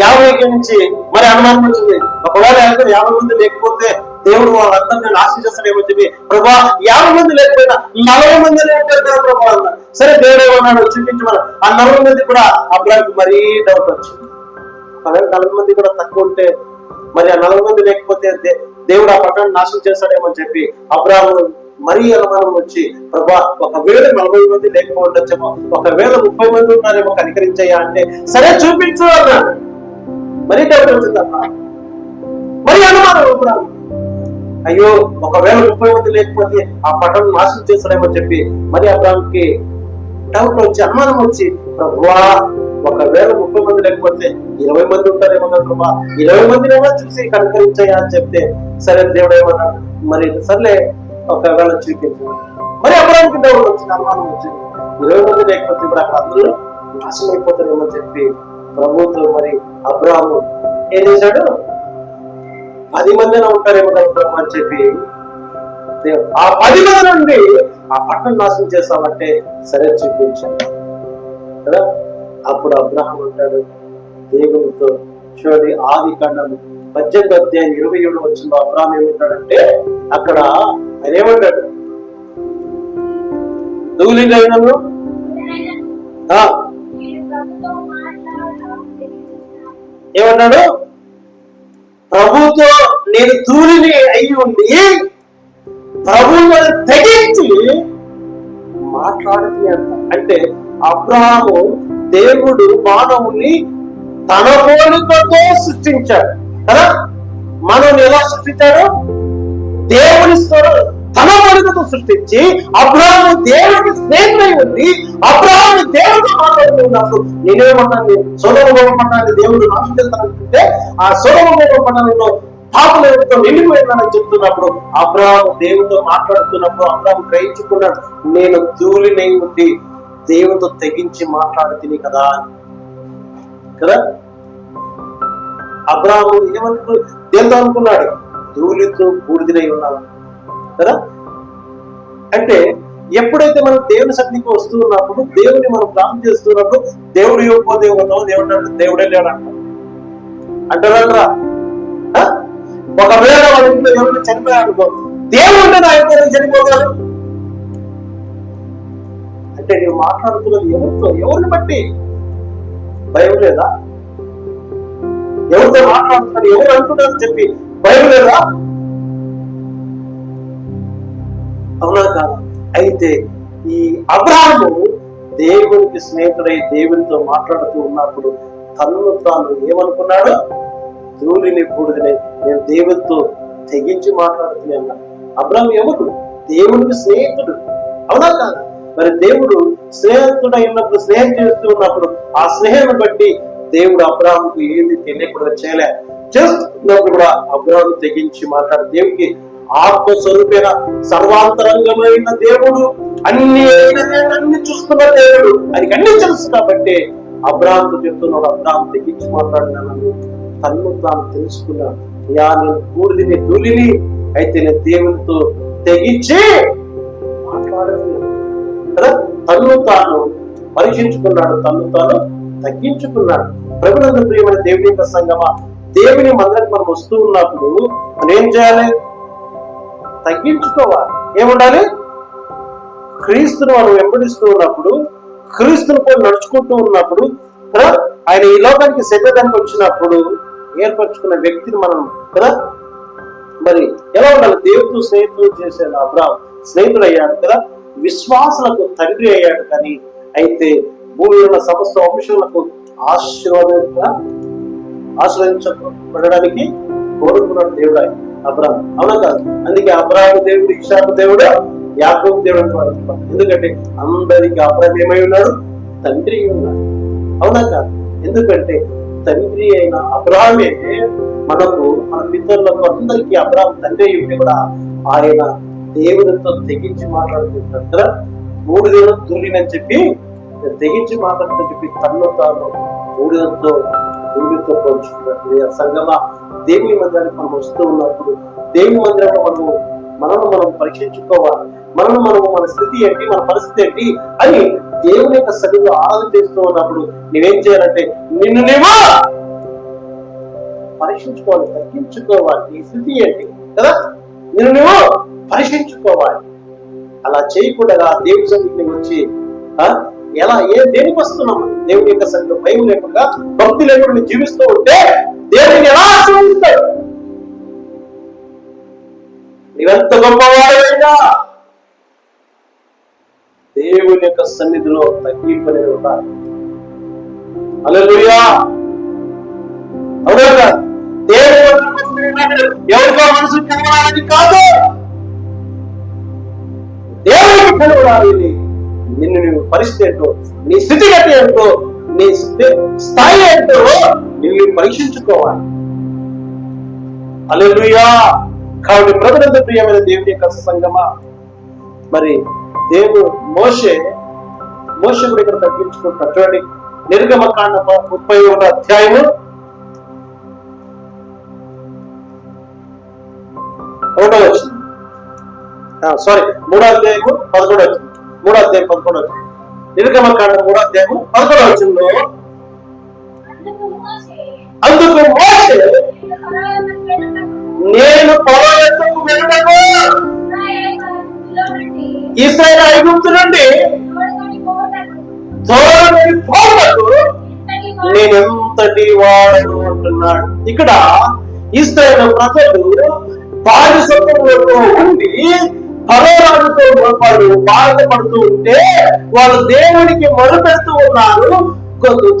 [SPEAKER 1] 50 నుంచి మరి అనుమానం వచ్చింది. ఒకవేళ 50 మంది లేకపోతే దేవుడు వాళ్ళందరినీ నాశనం చేస్తాడేమో చెప్పి, ప్రభా 50 మంది లేకపోయినా 40 మంది లేకపోతే ప్రభా అన్నారు. సరే దేవుడు ఏమన్నాడు చూపించమని. ఆ 40 మంది కూడా అబ్రాహాముకి మరీ డౌట్ వచ్చింది. 40 మంది కూడా తక్కువ ఉంటే మరి ఆ 40 మంది లేకపోతే దేవుడు ఆ పట్టణాన్ని నాశనం చేస్తాడేమో అని చెప్పి అబ్రాహాము మరీ అనుమానం వచ్చి, ప్రభా ఒకవేళ 40 మంది లేకపోవచ్చేమో, ఒకవేళ 30 మంది ఉన్నారేమో కనికరించయ్యా అంటే సరే చూపించు అన్నాడు. మరీ డౌట్ వచ్చిందమ్మా, మరి అనుమానం అబ్రాహాము. అయ్యో ఒకవేళ 30 మంది లేకపోతే ఆ పట్టణం నాశనం చేస్తాడేమో చెప్పి మరి అబ్రాహాముకి డౌట్ వచ్చి అనుమానం వచ్చి, ప్రభువా ఒకవేళ 30 మంది లేకపోతే 20 మంది ఉంటారేమో కదా ప్రభా, 20 మందిని ఏమో చూసి కనుకరించాయా అని చెప్తే సరే దేవుడు ఏమన్నాడు, మరి సర్లే ఒకవేళ చూపించు. మరి అబ్రాహాముకి డౌట్ వచ్చింది, అనుమానం వచ్చింది, 20 మంది లేకపోతే ఇప్పుడు అక్కడ అందరూ నాశనం అయిపోతారేమో చెప్పి ప్రభుతో మరి అబ్రాహాము ఏం చేశాడు, 10 మందిన ఉంటారేమో కదా ప్రభు అని చెప్పి ఆ 10 మంది నుండి ఆ పట్టణం నాశనం చేస్తామంటే సరే చూపించాడు కదా. అప్పుడు అబ్రహాం అంటాడు దేవునితో, చూడండి ఆదికాండం 18వ అధ్యాయం 27 వచ్చిందో అబ్రహాం ఏమంటాడంటే, అక్కడ ఆయన ఏమంటాడు, ధూళినైనను ఏమన్నాడు, ప్రభుతో నేను ధూళిని అయి ఉండి ప్రభువుని తెగించి మాట్లాడుతుంది అంట. అంటే అబ్రహాము దేవుడు మానవుని తన పోలికతో సృష్టించాడు కదా. మనల్ని ఎలా సృష్టించాడు? దేవుని తన పోలికతో సృష్టించి అబ్రహాము దేవుడికి స్నేహితుడై ఉంది. అబ్రహాము దేవుడితో మాట్లాడుతున్నప్పుడు నేనేమన్నాను, సొదొమ పట్టణాన్ని దేవుడు నాశనం చేస్తానంటే ఆ సొదొమ పట్టణంలో పాపలతో నిండిపోయిందని చెప్తున్నప్పుడు అబ్రహాము దేవుడితో మాట్లాడుతున్నప్పుడు అబ్రహాము గ్రహించుకున్నాడు, నేను ధూళినై ఉండి దేవుడితో తెగించి మాట్లాడుతుంది కదా కదా. అబ్రహాము ఏమనుకు దేవుడు అనుకున్నాడు, ధూళితో బూడిదై ఉన్నాడు కదా. అంటే ఎప్పుడైతే మనం దేవుని సన్నిధికి వస్తున్నప్పుడు, దేవుని మనం ప్రార్థన చేస్తున్నప్పుడు దేవుడు ఇవ్వకపోతే దేవుడే లేడంట అంటారా? ఒకవేళ వాళ్ళ ఇంట్లో ఎవరు చనిపోయాడుకో, దేవుడు నా ఇంట్లో చనిపోతాడు అంటే నువ్వు మాట్లాడుతున్నది ఎవరితో? ఎవరిని బట్టి? భయం లేదా? ఎవరితో మాట్లాడుతున్నారు, ఎవరు అంటున్నారు చెప్పి భయం లేదా? అవునా కాదు? అయితే ఈ అబ్రహాము దేవునికి స్నేహితుడై దేవునితో మాట్లాడుతూ ఉన్నప్పుడు తన్ను తాను ఏమనుకున్నాడు, ధూళిని బూడిదై నేను దేవునితో తెగించి మాట్లాడుతున్నా. అబ్రహాము ఎవరు? దేవునికి స్నేహితుడు. అవునా కాదు? మరి దేవుడు స్నేహితుడు అయినప్పుడు, స్నేహం చేస్తూ ఉన్నప్పుడు ఆ స్నేహాన్ని బట్టి దేవుడు అబ్రహాముకు ఏది తెలియకుండా చేస్తున్నప్పుడు కూడా అబ్రహాము తెగించి మాట్లాడు. దేవుడికి ఆత్మస్వరూపైన సర్వాంతరంగమైన దేవుడు, అన్ని చూస్తున్న దేవుడు, ఆయనకి అన్ని తెలుసు కాబట్టి అబ్రహాముతో చెప్తున్నాడు, అబ్రహాము తెగించి మాట్లాడినానని తన్ను తాను తెలుసుకున్నాడు. యా నేను బూడిదని ధూళిని, అయితే నేను దేవునితో తెగించి మాట్లాడలేదు కదా. తన్ను తాను పరీక్షించుకున్నాడు, తన్ను తాను తగ్గించుకున్నాడు. ప్రభునందు ప్రియమైన దేవుని యొక్క సంగమా, దేవుని మందిరానికి మనం వస్తూ ఉన్నప్పుడు మనం ఏం చేయాలి? తగ్గించుకోవాలి. ఏముండాలి? క్రీస్తును మనం వెంబడిస్తూ ఉన్నప్పుడు, క్రీస్తును పోయి నడుచుకుంటూ ఉన్నప్పుడు, ఆయన ఈ లోకానికి శరీరానికి వచ్చినప్పుడు ఏర్పరచుకున్న వ్యక్తిని మనం కదా మరి ఎలా ఉండాలి? దేవుడితో స్నేహితులు చేశాడు అబ్రాహాము, స్నేహితుడు అయ్యాడు కదా, విశ్వాసులకు తండ్రి అయ్యాడు. కానీ అయితే భూమిలో ఉన్న సమస్త వంశములకు ఆశ్రయించబడడానికి కోరుకున్నాడు దేవుడు ఆయన అబ్రాహాము. అవునా కాదు? అందుకే అబ్రాహాము దేవుడు, ఇషాకు దేవుడు, యాకోబు దేవుడు అంటారు. ఎందుకంటే అందరికి అబ్రాహాము ఏమై ఉన్నాడు? తండ్రి ఉన్నాడు. అవునా కాదు? ఎందుకంటే తండ్రి అయిన అబ్రాహామే మనకు, మన పితరులకు అందరికీ అబ్రాహాము తండ్రి ఉంటే కూడా ఆయన దేవుడితో తెగించి మాట్లాడుతుంటారు కదా. 3 దినం దుర్లినని చెప్పి తెగించి మాట్లాడుతూ చెప్పి తనలో తాను దేవుడితో పోల్చుకున్నట్టు సంగమా, దేవుని మందిరానికి మనం వస్తూ ఉన్నప్పుడు దేవుని మందిరంలో మనం పరీక్షించుకోవాలి. మన స్థితి ఏంటి, మన పరిస్థితి ఏంటి అని దేవుని యొక్క సన్నిధిలో ఆరాధన చేస్తూ ఉన్నప్పుడు నువ్వేం చేయాలంటే నిన్ను నీవు పరీక్షించుకోవాలి, తగ్గించుకోవాలి. నీ స్థితి ఏంటి కదా, నిన్ను నువ్వు పరీక్షించుకోవాలి. అలా చేయకుండా దేవుని సన్నిధికి వచ్చి దేనికి వస్తున్నాము? దేవుని యొక్క సన్నిధిలో భయం లేకుండా, భక్తి లేకుండా జీవిస్తూ ఉంటే దేవుడిని ఎలా ఆశీర్వదిస్తాడు? నీవెంత గొప్పవాడైనా దేవుని యొక్క సన్నిధిలో తగ్గింపనే ఉంటారు. హల్లెలూయా. అవునా? ఎవరికో మనసు కలవాలని కాదు, దేవునికి కలవాలి. నిన్ను నువ్వు పరిస్థితి ఏంటో, నీ స్థితిగతి ఏంటో, నీ స్థాయి ఏంటో నిన్ను పరీక్షించుకోవాలి. హల్లెలూయా. కాబట్టి ప్రభునందు ప్రియమైన దేవుని యొక్క సంగమా, మరి మోషే కూడా ఇక్కడ తగ్గించుకుంటాడు. చూడండి, నిర్గమకాండ 31వ అధ్యాయము 3వ వచనం. 3వ అధ్యాయము 11వ వచనం. 3వ అధ్యాయం 11వ వచనం. నిర్గమకాండ 3వ అధ్యాయము 11వ వచనంలో, అందుకు మోషే నేను ఫరో యొద్దకు వెళ్ళుటకు ఇశ్రాయేలు ఐగుప్తు నుండి తోడని పోవుటకు నేనెంతటి వాడను అంటున్నాడు. ఇక్కడ ఇశ్రాయేలు ప్రజలు బానిసత్వంలో ఉండి ఫరో రాజుతో బాధపడుతూ ఉంటే వాళ్ళు దేవునికి మొరుపెడుతూ ఉన్నారు.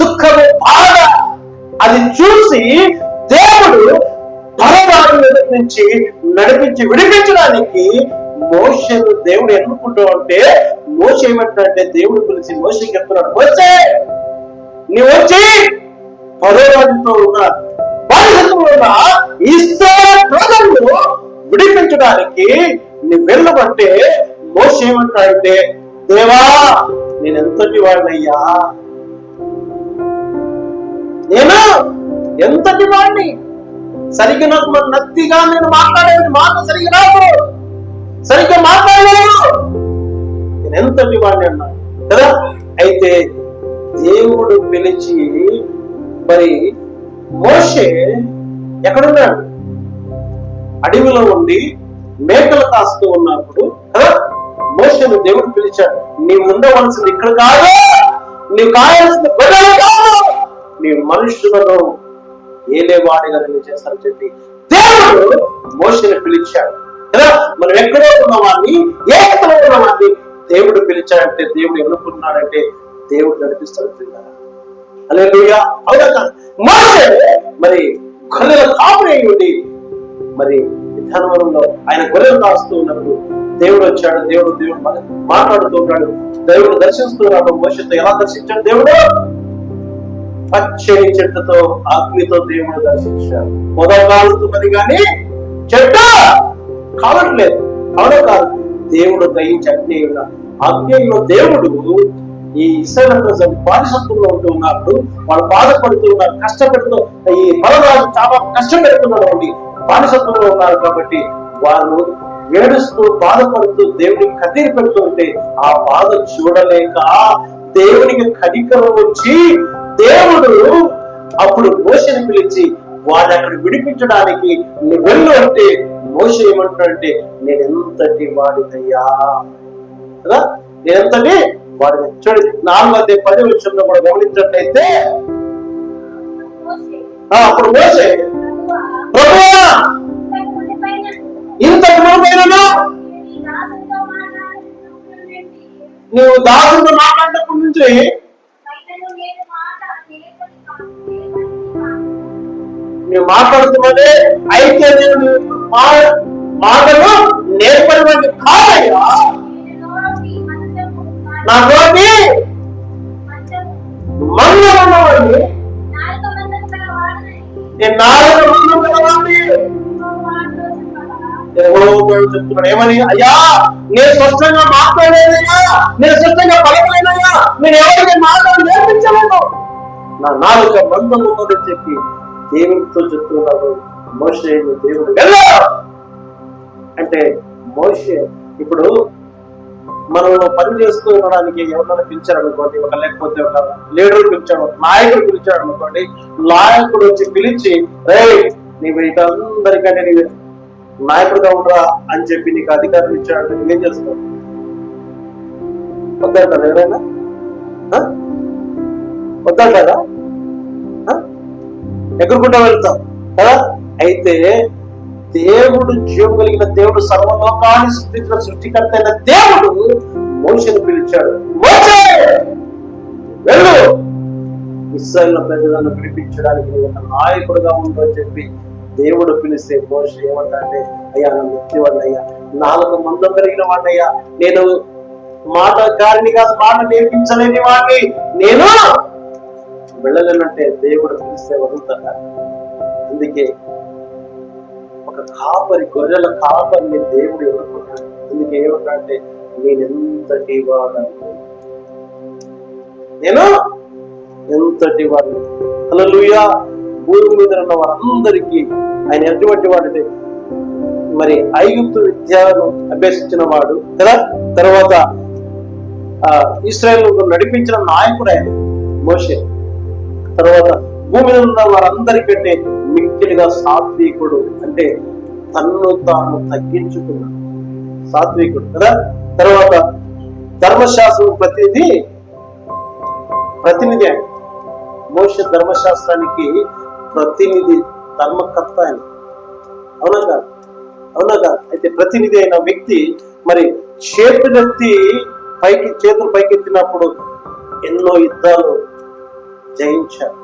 [SPEAKER 1] దుఃఖము, బాధ అది చూసి దేవుడు ఫరో రాజు నుంచి నడిపించి విడిపించడానికి మోషేను దేవుడు ఎన్నుకుంటూ ఉంటే మోషే ఏమంటాడంటే, దేవుడు పిలిచి మోషేకి చెప్తున్నాడు, మోషే నీవు వచ్చి ఫరో రాజుతో ఉన్న బానిసత్వంలో ఉన్న ఇశ్రాయేలు ప్రజలను విడిపించడానికి నువ్వు వెళ్ళమంటే మోషే ఏమంటాడంటే, దేవా నేను ఎంతటి వాడినయ్యా, నేను ఎంతటి వాడిని, సరిగ్గా నాకు నత్తిగా నేను మాట్లాడేది మాట సరిగ్గా రాదు, సరిగ్గా మాట్లాడలేదు, నేను ఎంతటి వాడిని అన్నాడు కదా. అయితే దేవుడు పిలిచి మరి మోషే ఎక్కడున్నాడు? అడవిలో ఉండి మేకలు కాస్తూ ఉన్నప్పుడు కదా మోషేను దేవుడు పిలిచాడు. నీవు ఉండవలసింది ఇక్కడ కాదు, నీవు కాయాల్సింది గొర్రెలు కాదు, నీ మనుషులను ఏలేవాడిగా నేను చేస్తానని చెప్పి దేవుడు మోషేను పిలిచాడు కదా. మనం ఎక్కడో ఉన్నవాడిని, ఏకతలో ఉన్నవాడిని దేవుడు పిలిచాడంటే, దేవుడు ఎన్నుకున్నాడంటే దేవుడు నడిపిస్తాడు. హల్లెలూయా. అవునా కాదు? మోషే మరి గొర్రెల కాపురి ఉండి మరి విధానంలో ఆయన గొర్రెలు కాస్తూ ఉన్నప్పుడు దేవుడు వచ్చాడు. దేవుడు మాట్లాడుతూ ఉన్నాడు. దేవుడు దర్శిస్తున్నాడు. మోషేతో ఎలా దర్శించాడు? దేవుడు పచ్చని చెట్టుతో, అగ్నితో దేవుడు దర్శించాడు. పొద కాలుతున్నది కానీ చెట్టు కావట్లేదు. అవునా కాదు? దేవుడు దయించి అగ్నిలో దేవుడు ఈ ఇశ్రాయేలు ప్రజలు బానిసత్వంలో ఉంటూ ఉన్నప్పుడు వాళ్ళు బాధపడుతూ ఉన్నారు, కష్టపెడుతూ, ఈ బలరాజు చాలా కష్టం పెడుతున్నాడు అండి, బానిసత్వంలో ఉన్నారు. కాబట్టి వాళ్ళు ఏడుస్తూ బాధపడుతూ దేవుడికి కన్నీరు పెడుతూ ఉంటే ఆ బాధ చూడలేక దేవునికి కనికరం వచ్చి దేవుడు అప్పుడు మోషేని పిలిచి వాడిని అక్కడ విడిపించడానికి నువ్వు వెళ్ళు అంటే మోషే ఏమంటాడంటే నేను ఎంతటి వాడినయ్యా కదా, నేను ఎంతటి వాడిని. చూడండి 4:10 విషయంలో కూడా గమనించినట్లయితే అప్పుడు మోషే ప్రభువా ఇంతకు ముందైనా నువ్వు దాసుతో మాట్లాడినప్పటి నుంచి నువ్వు మాట్లాడుతున్నదే అయితే నేను మాటలు నేర్పడినది కాదయ్యా, నా తోటి మందం ఉన్నవాడిని, నేను 4 మందం గలవాడిని. చెప్తున్నాడు ఏమని, అయ్యా నేను స్పష్టంగా మాట్లాడలేదయ్యా, నేను స్పష్టంగా పలకలేదయ్యా, నేను ఎవరికి మాట్లాడి నేర్పించలేను, నా 4 మందం ఉన్నదని చెప్పి దేవుడితో చెప్తున్నాడు. మోషే దేవుడు వెళ్ళు అంటే మోషే ఇప్పుడు మనం పని చేస్తూ ఉండడానికి ఎవరైనా పిలిచారు అనుకోండి, లేకపోతే ఒక లీడర్ పిలిచాడు, నాయకుడు పిలిచాడు అనుకోండి, నాయకుడు వచ్చి పిలిచి రే నీవు వీటందరికంటే నీవు నాయకుడుగా ఉండరా అని చెప్పి నీకు అధికారం ఇచ్చాడంటే నువ్వేం చేస్తావు? వద్దంటారా ఎవరైనా? వద్దంటారా? ఎగురుకుంటా వెళ్తాం కదా. అయితే దేవుడు, జీవం కలిగిన దేవుడు, సర్వలోకాన్ని సృష్టించిన సృష్టికర్త అయిన దేవుడు మోషేని పిలిచాడు, మోషే వెళ్ళు ఇశ్రాయేలు ప్రజలను విడిపించడానికి నువ్వు ఒక నాయకుడుగా ఉందని చెప్పి దేవుడు పిలిస్తే మోషే ఏమంటే అయ్యా నా వ్యక్తివాడిని అయ్యా, 4 మందం కలిగిన వాడినయ్యా, నేను మాటకారిని కాదు, మాట నేర్పించలేని వాడిని, నేను వెళ్ళలేనంటే దేవుడు పిలిస్తే వదులుతాడా? అందుకే ఒక కాపరి, గొర్రెల కాపరిని దేవుడు ఎదుర్కొన్నాడు. అందుకే ఏమంటే నేనెంతటి వాడని, నేను ఎంతటి వాడిని. హల్లెలూయా. భూమి మీద ఉన్న వారందరికీ ఆయన ఎటువంటి వాడిని, మరి ఐగుప్తు విద్యను అభ్యసించిన వాడు కదా, తర్వాత ఇశ్రాయేలు నడిపించిన నాయకుడు ఆయన మోషే. తర్వాత భూమి మీద ఉన్న వారందరికంటే మిక్కిలిగా సాత్వికుడు, అంటే తన్ను తాను తగ్గించుకున్నాడు, సాత్వికుడు కదా. తర్వాత ధర్మశాస్త్రం ప్రతినిధి ఆయన మోషే, ధర్మశాస్త్రానికి ప్రతినిధి, ధర్మకర్త ఆయన. అవునా కాదు? అవునా కాదు? అయితే ప్రతినిధి అయిన వ్యక్తి మరి చేతులు పైకెత్తినప్పుడు ఎన్నో యుద్ధాలు జయించారు.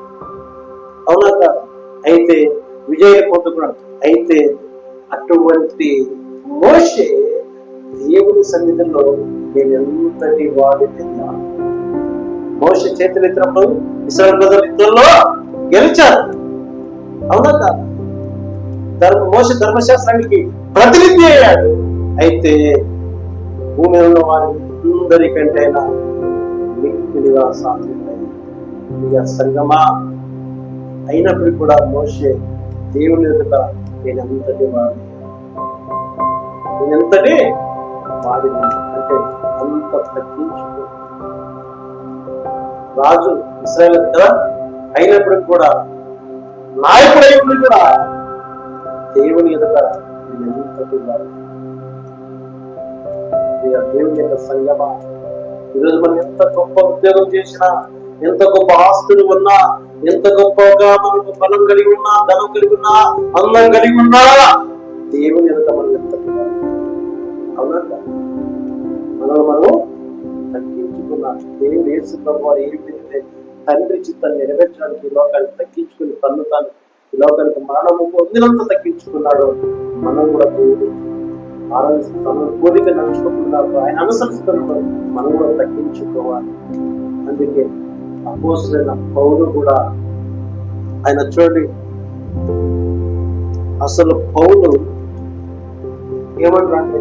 [SPEAKER 1] అవునా కాదు? అయితే విజయం పొందుకున్నాడు. అయితే అటువంటి మోషే దేవుని సన్నిధిలో నేను ఎంతటి వాడినైనా, మోషే చేతులు ఎత్తినప్పుడు ఇశ్రాయేలు ప్రజలు యుద్ధంలో గెలిచారు. అవునా కాదు? మోషే ధర్మశాస్త్రానికి ప్రతినిధి అయ్యాడు. అయితే భూమి ఉన్న వారి అందరికంటే మిక్కిలిగా సాత్వికుడైన సంగమా అయినప్పుడు కూడా మోషే దేవుని ఎదుట నేనెంతటి వాడిని అంటే అంత తగ్గించుకో. రాజు ఇశ్రాయేలు కదా అయినప్పుడు కూడా, నాయకుడై ఉండి కూడా దేవుని ఎదుట నేనెంతటి వాడిని. దేవుని యొక్క సంగమా, ఈరోజు మనం ఎంత గొప్ప ఉద్యోగం చేసినా, ఎంత గొప్ప ఆస్తులు ఉన్నా, ఎంత గొప్పగా మనకు బలం కలిగి ఉన్నా, ధనం కలిగి ఉన్నా, అందం కలిగి ఉన్నా, దేవుని ఎదుట మనం ఎంత అవునా? మనం తగ్గించుకున్నాం. దేవుడు యేసు ప్రభువారు ఏంటంటే తండ్రి చిత్తాన్ని నెరవేర్చడానికి ఈ లోకాన్ని తగ్గించుకుని తాను ఈ లోకానికి మరణము పొందినంత తగ్గించుకున్నాడు. మనం కూడా దేవుడు ఆరాధిస్తున్నాడు, కోరిక నడుచుకుంటున్నాడు, ఆయన అనుసరిస్తున్నాడు, మనం కూడా తగ్గించుకోవాలి. అందుకే అపోస్తలుడైన పౌలు కూడా ఆయన చూడండి, అసలు పౌలు ఏమంటారంటే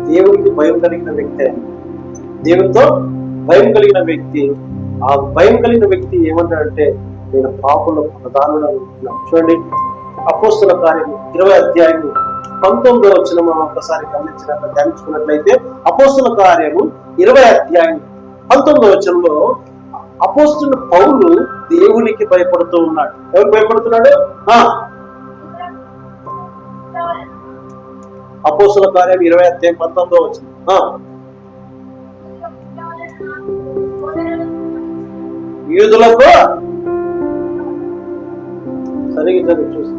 [SPEAKER 1] దేవునికి భయం కలిగిన వ్యక్తి, దేవునితో భయం కలిగిన వ్యక్తి. ఆ భయం కలిగిన వ్యక్తి ఏమంటాడంటే నేను పాపంలో ప్రధానుడు అనుకుంటున్నాను. చూడండి అపోస్తల కార్యం 20 మనం ఒకసారి ధ్యానించుకున్నట్లయితే అపోస్తల కార్యము 20 19 అపోస్తున్న పౌలు దేవునికి భయపడుతూ ఉన్నాడు. ఎవరు భయపడుతున్నాడు? అపోస్తుల కార్యం 20:19 యూదులకు సరిగ్గా చూసి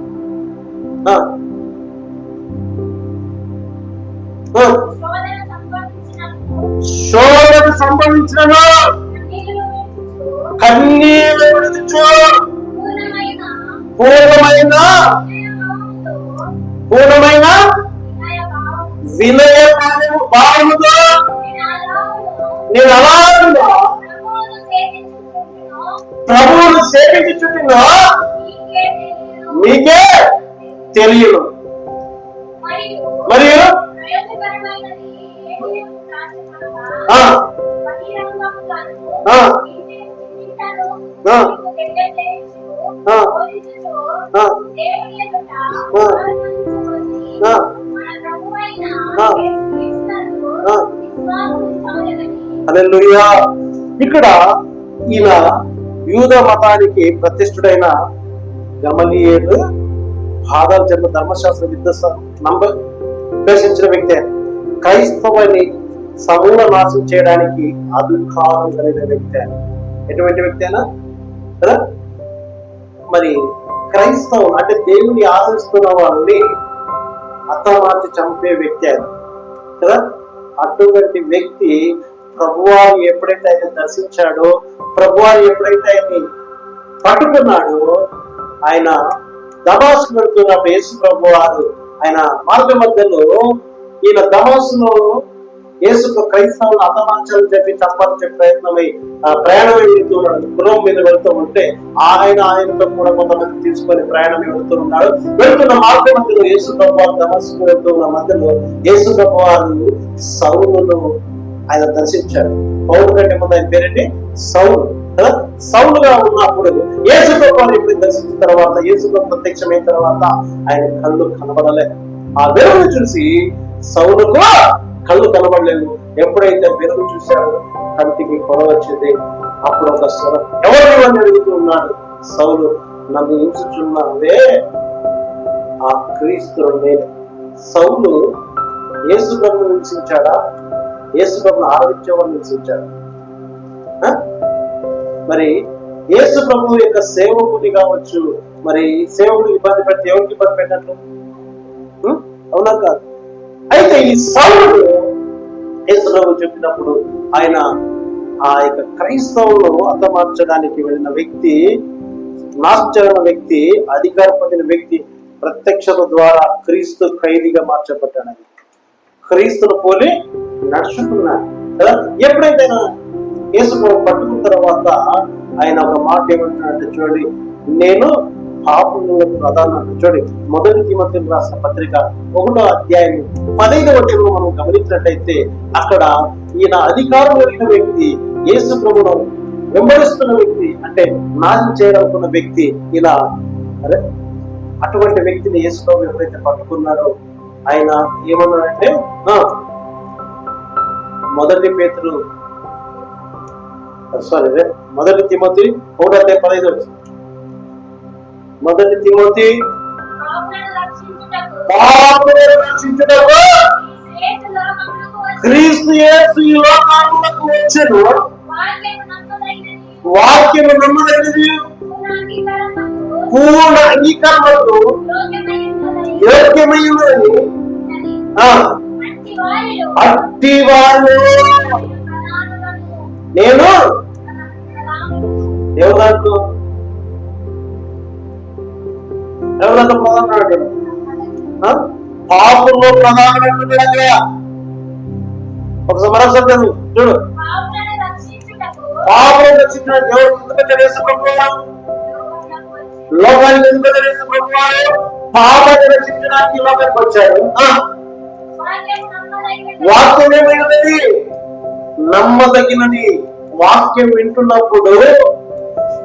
[SPEAKER 1] శోధన సంభవించిన కన్నీళ్ళు విడుచు పూర్ణమైన వినయ భావముతో నేను అలాగా ప్రభువును సేవించుచున్నా మీకే తెలియను. మరియు హల్లెలూయా. ఇక్కడ ఈయన యూద మతానికి ప్రతిష్ఠుడైన గమలీయేలు పాదాల చెంత ధర్మశాస్త్ర అభ్యసించిన వ్యక్తి, క్రైస్తవాన్ని సమూల నాశనం చేయడానికి అధికారం కలిగిన వ్యక్తి. ఎటువంటి వ్యక్తి అయినా కదా, మరి క్రైస్తవం అంటే దేవుని ఆదరిస్తున్న వాళ్ళని హతమార్చి చంపే వ్యక్తి ఆయన కదా. అటువంటి వ్యక్తి ప్రభువాన్ని ఎప్పుడైతే ఆయన దర్శించాడో, ప్రభువాన్ని ఎప్పుడైతే ఆయన్ని పట్టుకున్నాడో, ఆయన దమాస్కు వెళ్తున్నప్పుడు యేసు ప్రభు వారు ఆయన మార్గ మధ్యలో ఈయన దమాస్కులో యేసు క్రైస్తవులు హతమార్చాలని చెప్పి చంపాలని ప్రయత్నమై ప్రయాణమై వెళ్తున్నాడు. గుర్రం మీద వెళ్తూ ఉంటే ఆయనతో కూడా కొంతమంది తీసుకొని ప్రయాణం వెళ్తూ ఉన్నాడు. వెళ్తున్న మార్గ మధ్యలో యేసు ప్రభు వారు దమాస్కు వెళ్తున్న మధ్యలో యేసు ప్రభు వారు సౌలును ఆయన దర్శించాడు. పౌలు కంటే ముందు ఆయన పేరేంటి? సౌలు కదా. సౌలుగా ఉన్నప్పుడు యేసు ప్రభువుని ఎప్పుడు దర్శించిన తర్వాత, యేసు ప్రభు ప్రత్యక్షమైన తర్వాత ఆయన కళ్ళు కనబడలే. ఆ వెలుగును చూసి సౌలుకు కళ్ళు కనబడలేదు. ఎప్పుడైతే వెలుగు చూశాడో కంటికి పొర వచ్చింది. అప్పుడు ఒక స్వరం, ఎవరు అని అడుగుతూ ఉన్నాడు. సౌలు, నన్ను హింసించున్నావే, ఆ క్రీస్తు నేను. సౌలు యేసు ప్రభువును హింసించాడా? యేసు ప్రభువును ఆరాధించేవాడిని హింసించాడు. మరి యేసు ప్రభు యొక్క సేవకుని కావచ్చు, మరి సేవకుని ఇబ్బంది పెడితే ఎవరికి ఇబ్బంది పెట్టినట్లు? అవునా కాదు? అయితే ఈ సౌలుడు యేసు ప్రభు చెప్పినప్పుడు ఆయన ఆ యొక్క క్రైస్తవులు హతమార్చడానికి వెళ్ళిన వ్యక్తి, నాశించిన వ్యక్తి, అధికారం పొందిన వ్యక్తి ప్రత్యక్షత ద్వారా క్రీస్తు ఖైదీగా మార్చబడ్డాడు. క్రీస్తును పోలి నడుచుకున్నాడు కదా. ఎప్పుడైతే యేసు పట్టుకున్న తర్వాత ఆయన ఒక మాట ఏమంటున్నాడంటే, చూడండి, నేను పాపముల ప్రధాన, చూడండి, 1 తిమోతికి రాసిన పత్రిక 1వ అధ్యాయం 15వ వచనంలో మనం గమనించినట్టయితే అక్కడ ఈయన అధికారం కలిగిన వ్యక్తి, యేసు ప్రభువును వెంబడిస్తున్న వ్యక్తి, అంటే నాశనం చేయాలనుకున్న వ్యక్తి, ఇలా అటువంటి వ్యక్తిని యేసు ప్రభు ఎప్పుడైతే పట్టుకున్నాడో ఆయన ఏమన్నాడంటే, 1 తిమోతి 1:15 వచ్చింది. 1 తిమోతి క్రీస్తు యేసు ఈ లోకమునకు వచ్చెను, వాక్యము నమ్మదగినది, పూర్ణ అంగీకారములకు యోగ్యమైనది, అట్టి వారిలో నేను ఎవరితో ప్రధాన పాపుల్లో ప్రధానమైనటువంటి ఒక మరొకసారి చూడు, పాపులను రక్షించిన దేవుడు లోకానికి ఎందుకు పాపాన్ని రక్షించడానికి లోకానికి వచ్చాడు. వాక్యం ఏమైనది? నమ్మదగినది. వాక్యం వింటున్నప్పుడు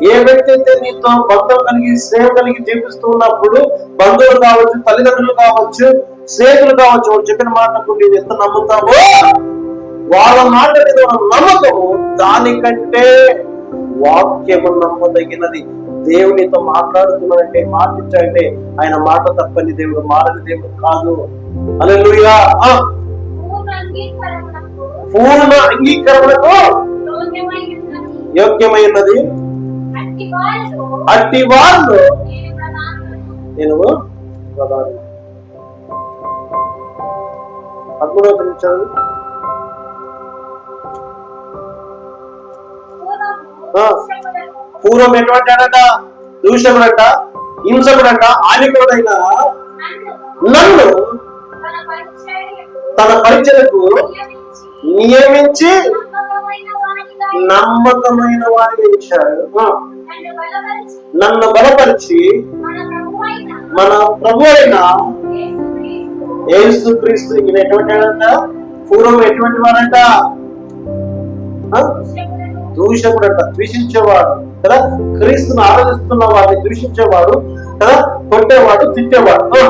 [SPEAKER 1] ఏ వ్యక్తి అయితే నీతో బంధం కలిగి స్నేహం కలిగి జీవిస్తూ ఉన్నప్పుడు, బంధువులు కావచ్చు, తల్లిదండ్రులు కావచ్చు, స్నేహితులు కావచ్చు, వాళ్ళు చెప్పిన మాటకు నీవు ఎంత నమ్ముతావో, వాళ్ళ మాట మీద నమ్మకము దానికంటే వాక్యము నమ్మదగినది. దేవునితో మాట్లాడుతున్నాడంటే, మాటిచ్చాడంటే ఆయన మాట తప్పని దేవుడు, మారని దేవుడు కాదు. హల్లెలూయా. పూర్ణ అంగీకరణకు యోగ్యమైనది అట్టి వాళ్ళు నేను ప్రధాని. 13వ నిమిషాలు. పూర్వం ఎటువంటి అడట, దూషకుడట, హింసకుడట, ఆలికుడైన నన్ను తన పరిచయకు నియమించి నమ్మకమైన వారిని ఇచ్చాడు. నన్ను బలపరిచి మన ప్రభు అయిన యేసుక్రీస్తు. ఈయన ఎటువంటి వాడంట? పూర్వం ఎటువంటి వాడంట? దూషకుడంట, ద్వేషించేవాడు కదా, క్రీస్తును ఆరాధిస్తున్న వాడిని దూషించేవాడు కదా, కొట్టేవాడు, తిట్టేవాడు,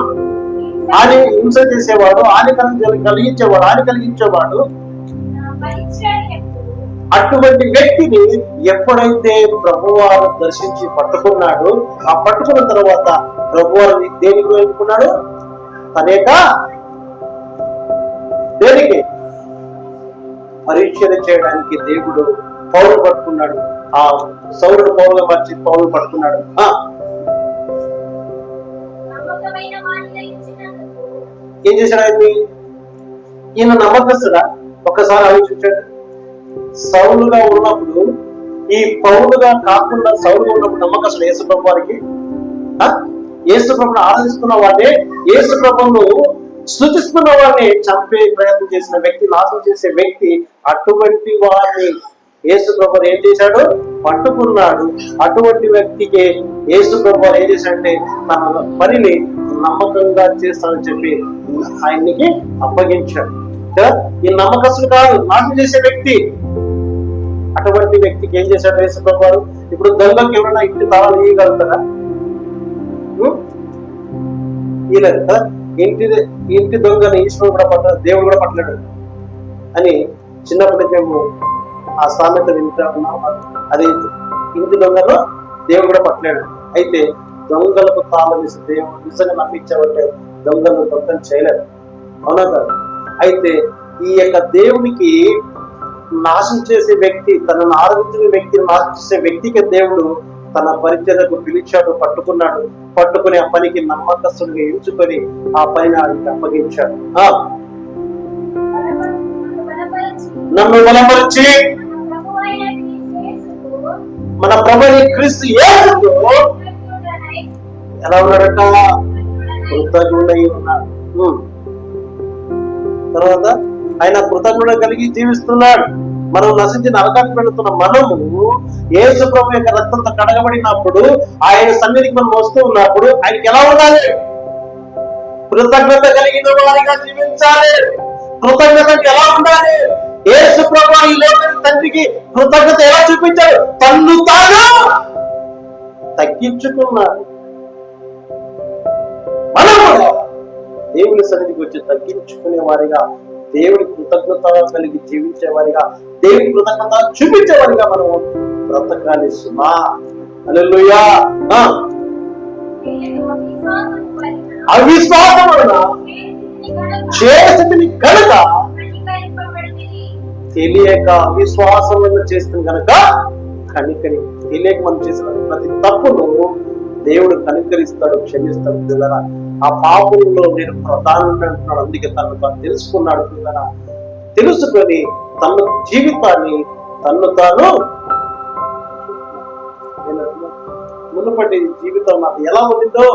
[SPEAKER 1] హాని హింస చేసేవాడు, హాని కలిగించేవాడు. అటువంటి వ్యక్తిని ఎప్పుడైతే ప్రభువారు దర్శించి పట్టుకున్నాడు, ఆ పట్టుకున్న తర్వాత ప్రభువారు దేనికి ఎన్నుకున్నాడు? తనేక దేనికి? పరిచయం చేయడానికి దేవుడు పౌరులు పట్టుకున్నాడు. ఆ సౌరుడు పౌరులు మార్చి పౌరులు పట్టుకున్నాడు. ఏం చేశాడు ఆయన్ని? ఈయన నమ్మకస్తుడా? ఒక్కసారి ఆలోచించాడు. సౌలుగా ఉన్నప్పుడు, ఈ పౌరులుగా కాకుండా సౌలుగా ఉన్నప్పుడు నమ్మకస్తుడు యేసు ప్రభు వారికి. యేసు ప్రభుని ఆరాధిస్తున్న వాడిని, యేసు ప్రభువును స్తుతిస్తున్న వాడిని చంపే ప్రయత్నం చేసిన వ్యక్తి, నాశనం చేసే వ్యక్తి, అటువంటి వారిని యేసు ప్రభు ఏం చేశాడు? పట్టుకున్నాడు. అటువంటి వ్యక్తికి యేసు ప్రభు ఏం చేశాడంటే తన పనిని నమ్మకంగా చేస్తానని చెప్పి ఆయనకి అప్పగించాడు. ఈ నమ్మకస్తుడు కాదు, నాశనం చేసే వ్యక్తి. అటువంటి వ్యక్తికి ఏం చేశాడు యేసు ప్రభు వారు? ఇప్పుడు దొంగకి ఎవరైనా ఇంటి తాళాలు ఇవ్వగలుగుతారా? ఇవ్వలేదు కదా. ఇంటి దొంగని ఈశ్వరుడు కూడా పట్టలేదు, దేవుడు కూడా పట్టలేడు అని చిన్నప్పటి నుంచి మేము ఆ సామెత వింటా ఉన్నాం. అది ఇంటి దొంగలో దేవుడు కూడా పట్టలేడు. అయితే దొంగలకు తాళం వేసి దేవుడు నిజంగా నమ్మించామంటే దొంగలను దొంగలు చేయలేదు, అవునా కాదు? అయితే ఈ యొక్క దేవునికి నాశనం చేసే వ్యక్తి, తనను ఆరాధించిన వ్యక్తిని నాశనం చేసే వ్యక్తికి దేవుడు తన పరిచయకు పిలిచాడు, పట్టుకున్నాడు. పట్టుకుని ఆ పనికి నమ్మకస్తుడిగా ఎంచుకొని ఆ పైన అప్పగించాడు. నన్ను బలపరిచి మన ప్రభువైన క్రీస్తు యేసుకు ఎలా ఉన్నాడట? కృతజ్ఞుడై ఉన్నాడు. తర్వాత ఆయన కృతజ్ఞత కలిగి జీవిస్తున్నాడు. మనం నశించి నరకానికి వెళుతున్న మనము యేసు ప్రభు యొక్క రక్తంతో కడగబడినప్పుడు, ఆయన సన్నిధికి మనం వస్తూ ఉన్నప్పుడు ఆయనకి ఎలా ఉండాలి? కృతజ్ఞత కలిగిన వారిగా జీవించాలి. కృతజ్ఞతకి ఎలా ఉండాలి? యేసు ప్రభు ఈ లోకానికి తండ్రికి కృతజ్ఞత ఎలా చూపించాడు? తన్ను తాను తగ్గించుకున్నాడు. మనం కూడా దేవుని సన్నిధికి వచ్చి తగ్గించుకునే వారిగా, దేవుడి కృతజ్ఞత కలిగి జీవించే వారిగా, దేవుడి కృతజ్ఞత చూపించే వారిగా మనం బ్రతకాలి సుమా. హల్లెలూయా. అవిశ్వాసం వలన చేసింది కనుక తెలియక, అవిశ్వాసం వల్ల చేస్తుంది కనుక కనికరి. తెలియక మనం చేసిన ప్రతి తప్పును దేవుడు కనికరిస్తాడు, క్షమిస్తాడు. పిల్లరా, ఆ పాపంలో నేను ప్రధానంగా అంటున్నాడు. అందుకే తను తెలుసుకున్నాడు. పిల్లరా, తెలుసుకొని తన జీవితాన్ని తను తాను మునుపటి జీవితం నాకు ఎలా ఉండిందో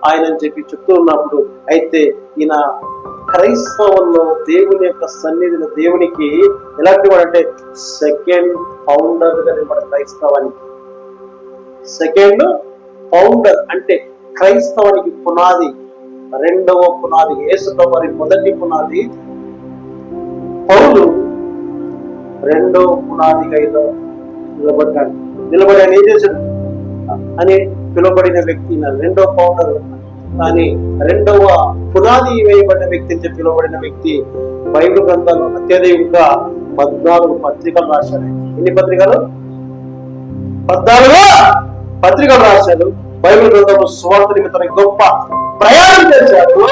[SPEAKER 1] ఆయన అని చెప్పి చెప్తూ ఉన్నప్పుడు, అయితే ఈయన క్రైస్తవంలో దేవుని యొక్క సన్నిధిలో దేవునికి ఎలాంటి వాడు అంటే సెకండ్ ఫౌండర్ గా నిలబడ. క్రైస్తవానికి సెకండ్ ఫౌండర్ అంటే క్రైస్తవానికి పునాది, రెండవ పునాది. యేసు ప్రభువు మొదటి పునాది, పౌలు రెండవ పునాదిగా నిలబడ్డాడు. నిలబడి ఆయన ఏం చేశాడు అని పిలువబడిన వ్యక్తి రెండవ ఫౌండర్, కానీ రెండవ పునాది వేయబడిన వ్యక్తి అని చెప్పి పిలువబడిన వ్యక్తి బైబిల్ గ్రంథాలు అత్యధికంగా 14 పత్రికలు రాశాడు. ఎన్ని పత్రికలు? 14 పత్రికలు రాశాడు, బైబిల్ గ్రంథము సువార్త నిమిత్తం గొప్ప ప్రయాణం చేశాడు,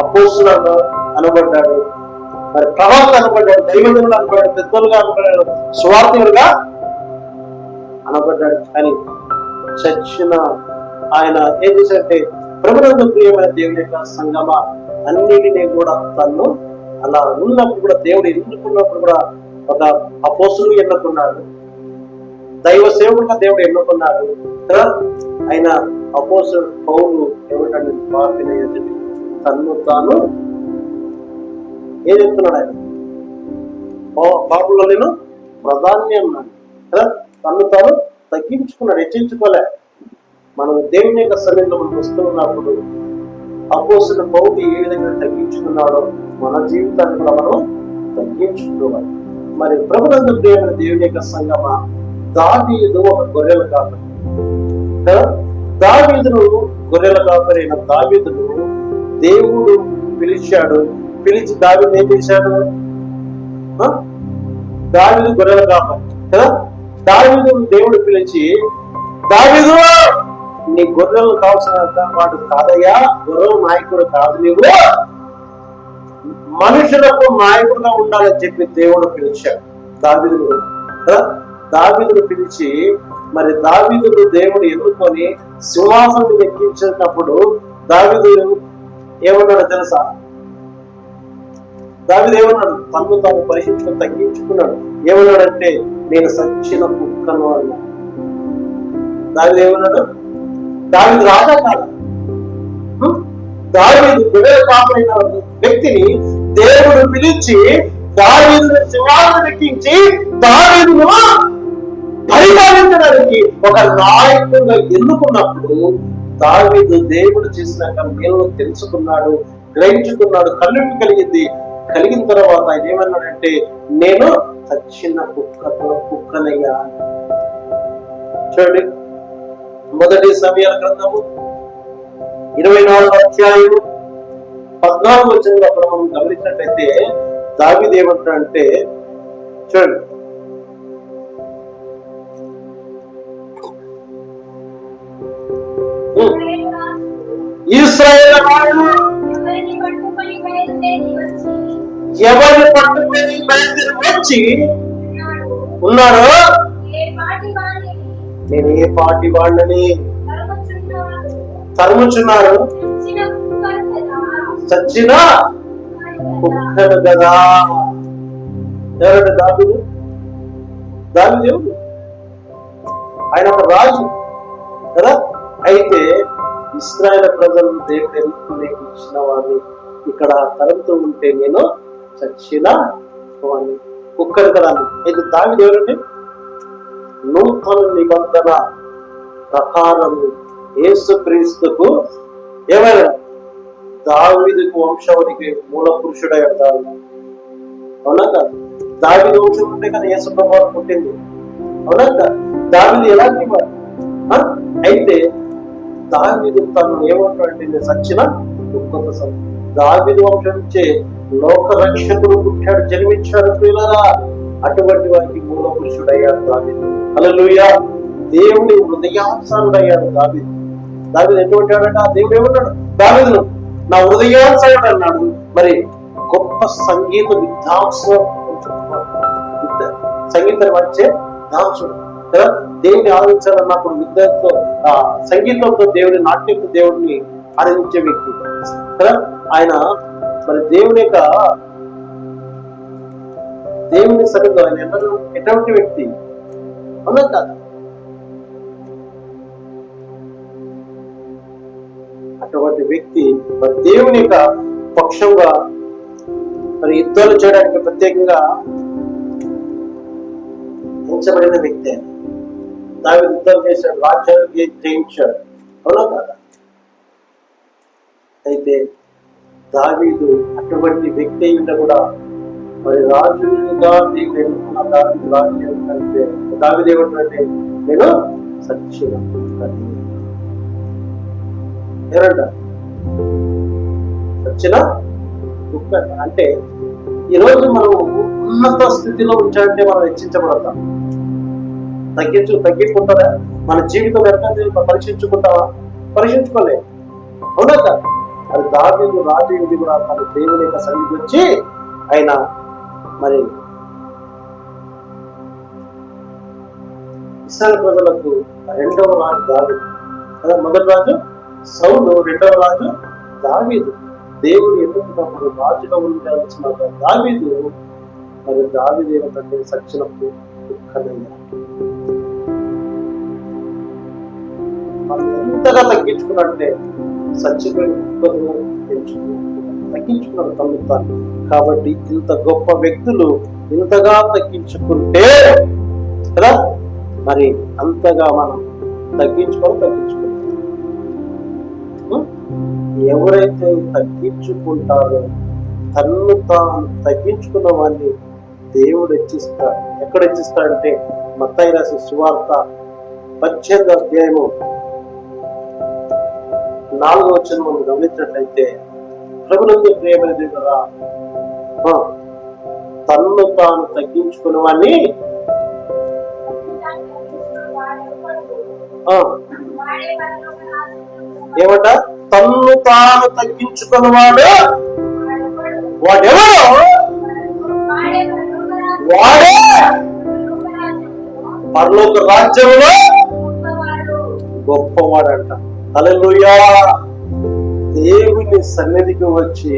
[SPEAKER 1] అపోస్తులుగా అనబడ్డాడు, మరి ప్రవక్త అనబడ్డాడు, దైవజనులు అనబడ్డాడు, పెద్దలుగా అనబడ్డాడు, సువార్థికులుగా అనబడ్డాడు. కానీ చచ్చిన ఆయన ఏం చేశాడంటే ప్రభునందు ప్రియమైన దేవుని యొక్క సంగమ అన్నిటినీ కూడా తను అలా ఉన్నప్పుడు కూడా దేవుడు ఎన్నుకున్నప్పుడు కూడా ఒక అపోస్తులు ఎన్నుకున్నాడు, దైవ సేవకుడుగా దేవుడు ఎన్నుకున్నాడు. ఆయన అపోస్తులు పౌలు ఏమిటంటే పాపిన ఎదుటి తన్ను తాను ఏం చెప్తున్నాడు, ఆయన పాపులో నేను ప్రధాన్ని అన్నాడు కదా, తన్ను తాను తగ్గించుకున్నాడు, హెచ్చించుకోలే. మనం దేవుని యొక్క సన్నిధిలో మనం వస్తూ ఉన్నప్పుడు అపోస్తుల పౌలు ఏ విధంగా తగ్గించుకున్నాడో మన జీవితాన్ని కూడా మనం తగ్గించుకోవాలి. మరి ప్రభునందు ప్రియమైన దేవుని యొక్క సంగమ, దావీదు ఒక గొర్రెల కాపరి కదా, దావీదును గొర్రెల కాపరి అయిన దావీదును దేవుడు పిలిచాడు. పిలిచి దావీదు ఏం చేశాడు, దావీదు గొర్రెల కాపరి కదా, దావీదు దేవుడు పిలిచి, దావీదు నీ గొర్రెలు కావాల్సిన వాడు కాదయ్యా, గొర్రెల నాయకుడు కాదు, నీవు మనుషులకు నాయకుడుగా ఉండాలని చెప్పి దేవుడు పిలిచాడు దావీదును కదా. దావీదును పిలిచి మరి దావీదును దేవుడు ఎన్నుకొని సింహాసనం ఎక్కించినప్పుడు దావీదు ఏమన్నాడు తెలుసా? దావీదు ఏమన్నాడు? తన్ను తాను పరిశీలించుకొని తగ్గించుకున్నాడు. ఏమన్నాడంటే నేను సచ్చిన కుక్కను అన్నాడు. దావీదు ఏమన్నాడు? దావీదు రాజా కాదు, దావీదు గొర్రెల కాపరైన వ్యక్తిని దేవుడు పిలిచి దావీదును సింహాసనం ఎక్కించి దావీదును పరిపాలించడానికి ఒక నాయకుడుగా ఎన్నుకున్నప్పుడు దావీదు దేవుడు చేసిన మేలు తెలుసుకున్నాడు, గ్రహించుకున్నాడు, కళ్ళుకి కలిగింది. కలిగిన తర్వాత ఆయన ఏమన్నాడంటే నేను చచ్చిన కుక్కనయ్యా. చూడండి, మొదటి సమయాల గ్రంథము 24వ అధ్యాయము 14వ వచనంలో అక్కడ మనం గమనించినట్లయితే దావీదు ఏమంటాడంటే చూడండి, ఇశ్రాయేలు ఎవరిని పట్టుకొని బయలుదేరి వచ్చి ఉన్నారో నేను ఏ పాటి వాళ్ళని తరుముచున్నారు, చచ్చిన కుక్కను కదా. ఎవరంటే దావీదు. దావీదు ఆయన ఒక రాజు కదా. అయితే ఇశ్రాయేలు ప్రజలను దేవుడు ఎన్నుకుని ఇచ్చిన వాడిని ఇక్కడ తరుముతూ ఉంటే నేను చచ్చిన వాడిని కుక్కను కదా. అయితే దావీదు ఎవరంటే నూతన నిబంధన ప్రకారము యేసుక్రీస్తుకు ఏమైనా దావీదుకు వంశావళికి మూల పురుషుడయ్యాడు దావీదు. అవునా కాదు? దావీదు వంశం ఉంటే కదా యేసు ప్రభువు పుట్టింది. అవునా కాదు? దావీదు ఎలాంటి వాడు? అయితే దావీదు తను ఏమంటాడంటే నేను సచ్చిన కుక్కకు సమ. దావీదు వంశం నుంచే లోక రక్షకుడు పుట్టాడు, జన్మించాడు ప్రియులారా. అటువంటి వారికి మూల పురుషుడయ్యాడు దావీదు. హల్లెలూయా. దేవుని హృదయానుసారుడయ్యాడు దావీదు. దావీదు ఎటువంటి వాడంటే ఆ దేవుడు ఏమన్నాడు? దావీదును నా హృదయానుసారుడు అన్నాడు. మరి గొప్ప సంగీత సంగీతం వచ్చే విద్వాంసుడు కదా. దేవుని ఆరాధించాలన్నప్పుడు విద్యతో సంగీతంతో దేవుని, నాట్యంతో దేవుడిని ఆరాధించే వ్యక్తి కదా ఆయన. మరి దేవుని సరిగ్గా ఆయన ఎటువంటి వ్యక్తి అవునా కాదు? అటువంటి వ్యక్తి మరి దేవుని యొక్క పక్షంగా మరి యుద్ధాలు చేయడానికి ప్రత్యేకంగా ఉంచబడిన వ్యక్తి. దావీదు యుద్ధం చేశాడు, రాజ్యాలు జయించాడు. అవునా కాదా? అయితే దావీదు అటువంటి వ్యక్తి అయినా కూడా మరి రాజుగా దేవుడు ఎన్నుకున్న దావీదు రాజు ఏమిటంటే దావీదు ఏమిటంటే నేను సచ్చిన ఏమంట సచ్చిన కుక్క. అంటే ఈరోజు మనం ఉన్నత స్థితిలో ఉంచాలంటే మనం హెచ్చించబడతాం తగ్గించుకుంటారా? మన జీవితం ఎట్లా పరీక్షించుకుంటావా? పరీక్షించుకోలేదు. అవునా కాదు? అది దావీదు రాజు కూడా తన దేవుని యొక్క సన్నిధికి వచ్చి ఆయన మరి ఇశ్రాయేలు ప్రజలకు రెండవ రాజు దావీదు కదా. మొదటి రాజు సౌలు, రెండవ రాజు దావీదు. దేవుడు ఎన్నుకున్నప్పుడు రాజుగా ఉండాల్సిన దావీదు మరి దావీదు ఏమంటే సచ్చినప్పుడు దుఃఖనయ్యా. మనం ఎంతగా తగ్గించుకున్నట్టే చచ్చిపోయిన తగ్గించుకున్నాడు తను తాను. కాబట్టి ఇంత గొప్ప వ్యక్తులు ఇంతగా తగ్గించుకుంటే కదా మరి అంతగా మనం తగ్గించుకుంటాం. ఎవరైతే తగ్గించుకుంటారో తన్ను తాను తగ్గించుకున్న వాడిని దేవుడు హెచ్చిస్తాడు. ఎక్కడ హెచ్చిస్తాడంటే మత్తయి రాసిన సువార్త 18వ అధ్యాయము 4వ వచనం మనం గమనించినట్లయితే, ప్రభునందు ప్రియమైనది కదా, తన్ను తాను తగ్గించుకున్న వాడిని ఏమంట? తన్ను తాను తగ్గించుకున్నవాడు వాడెవరో వాడే పరలోక రాజ్యంలో గొప్పవాడంట. హల్లెలూయా. దేవుని సన్నిధికి వచ్చి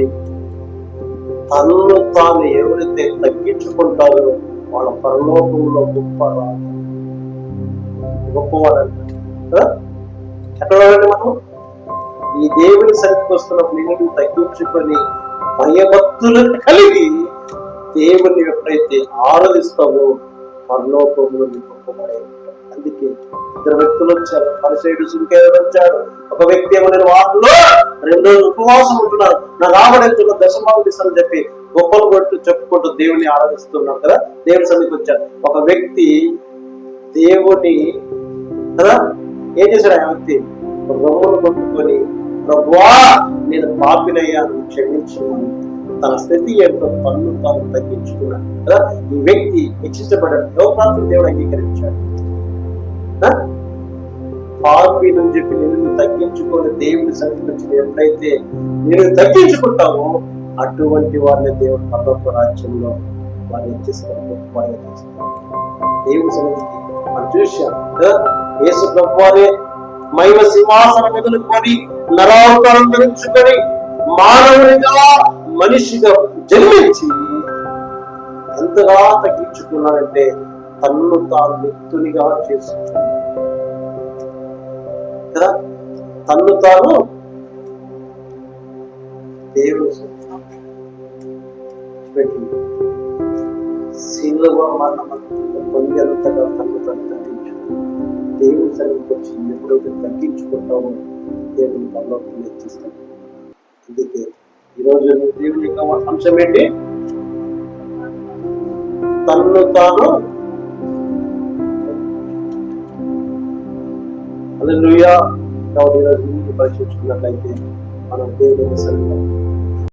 [SPEAKER 1] తన్ను తాను ఎవరైతే తగ్గించుకుంటారో వాళ్ళ పరలోకంలో గొప్పవాడంట. ఎక్కడ మనం ఈ దేవుని సన్నిధికి వస్తున్నప్పుడు నేను తగ్గించుకొని భయభక్తులు కలిగి దేవుని ఎప్పుడైతే ఆరాధిస్తావో పరలోకంలో గొప్పవాడే. అందుకే ఇద్దరు వ్యక్తులు వచ్చారు. పరిసయ్యుడు సుంకయ్యుడు వచ్చాడు. ఒక వ్యక్తి ఏమో నేను వాటిలో 2 రోజులు ఉపవాసం ఉంటున్నాను, నా రాబడెత్తులో దశమాలు ఇస్తానని చెప్పి గొప్పలు కొట్టు చెప్పుకుంటూ దేవుని ఆరాధిస్తున్నాడు కదా. దేవుని సన్నిధికి వచ్చాడు. ఒక వ్యక్తి దేవుని కదా ఏం చేశాడు? ఆ వ్యక్తి రొమ్మును కొట్టుకొని, ప్రభువా నేను పాపినయ్యాను, క్షమించు. తన స్థితి ఏంటో తన్ను తాను తగ్గించుకున్నాడు కదా. ఈ వ్యక్తి హెచ్చించబడ్డాడు. లోకాంతం దేవుడు అంగీకరించాడు. పాపి అని చెప్పి నేను తగ్గించుకొని దేవుడి సన్నిధికి ఎప్పుడైతే నేను తగ్గించుకుంటామో అటువంటి వారిని దేవుడు పరలోక రాజ్యంలో వారిని చేస్తారు, గొప్పవారిగా చేస్తారు. దేవుడి సన్నిధికి మనం చూశాం కదా. యేసు ప్రభువారే మహిమ సింహాసనం మొదలుకొని నరావతారం ధరించుకొని మానవునిగా మనిషిగా జన్మించి ఎంతగా తగ్గించుకున్నాడంటే తన్ను తాను వ్యక్తునిగా చేసుకున్నాడు కదా. తన్ను తాను దేవుడు శిలువ మరణం పొందేంతగా తన్ను తాను తగ్గించుకున్నాడు. దేవుని సన్నిధికి వచ్చి ఎప్పుడైతే తగ్గించుకుంటామో దేవుని పరలోకం హెచ్చిస్తాడు. అందుకే ఈరోజు దేవుని యొక్క అంశం ఏంటి? తన్ను తాను. హల్లెలూయా. కాబట్టి ఈరోజు పరీక్షించుకున్నట్లయితే మనం దేవుని సన్నిధిలో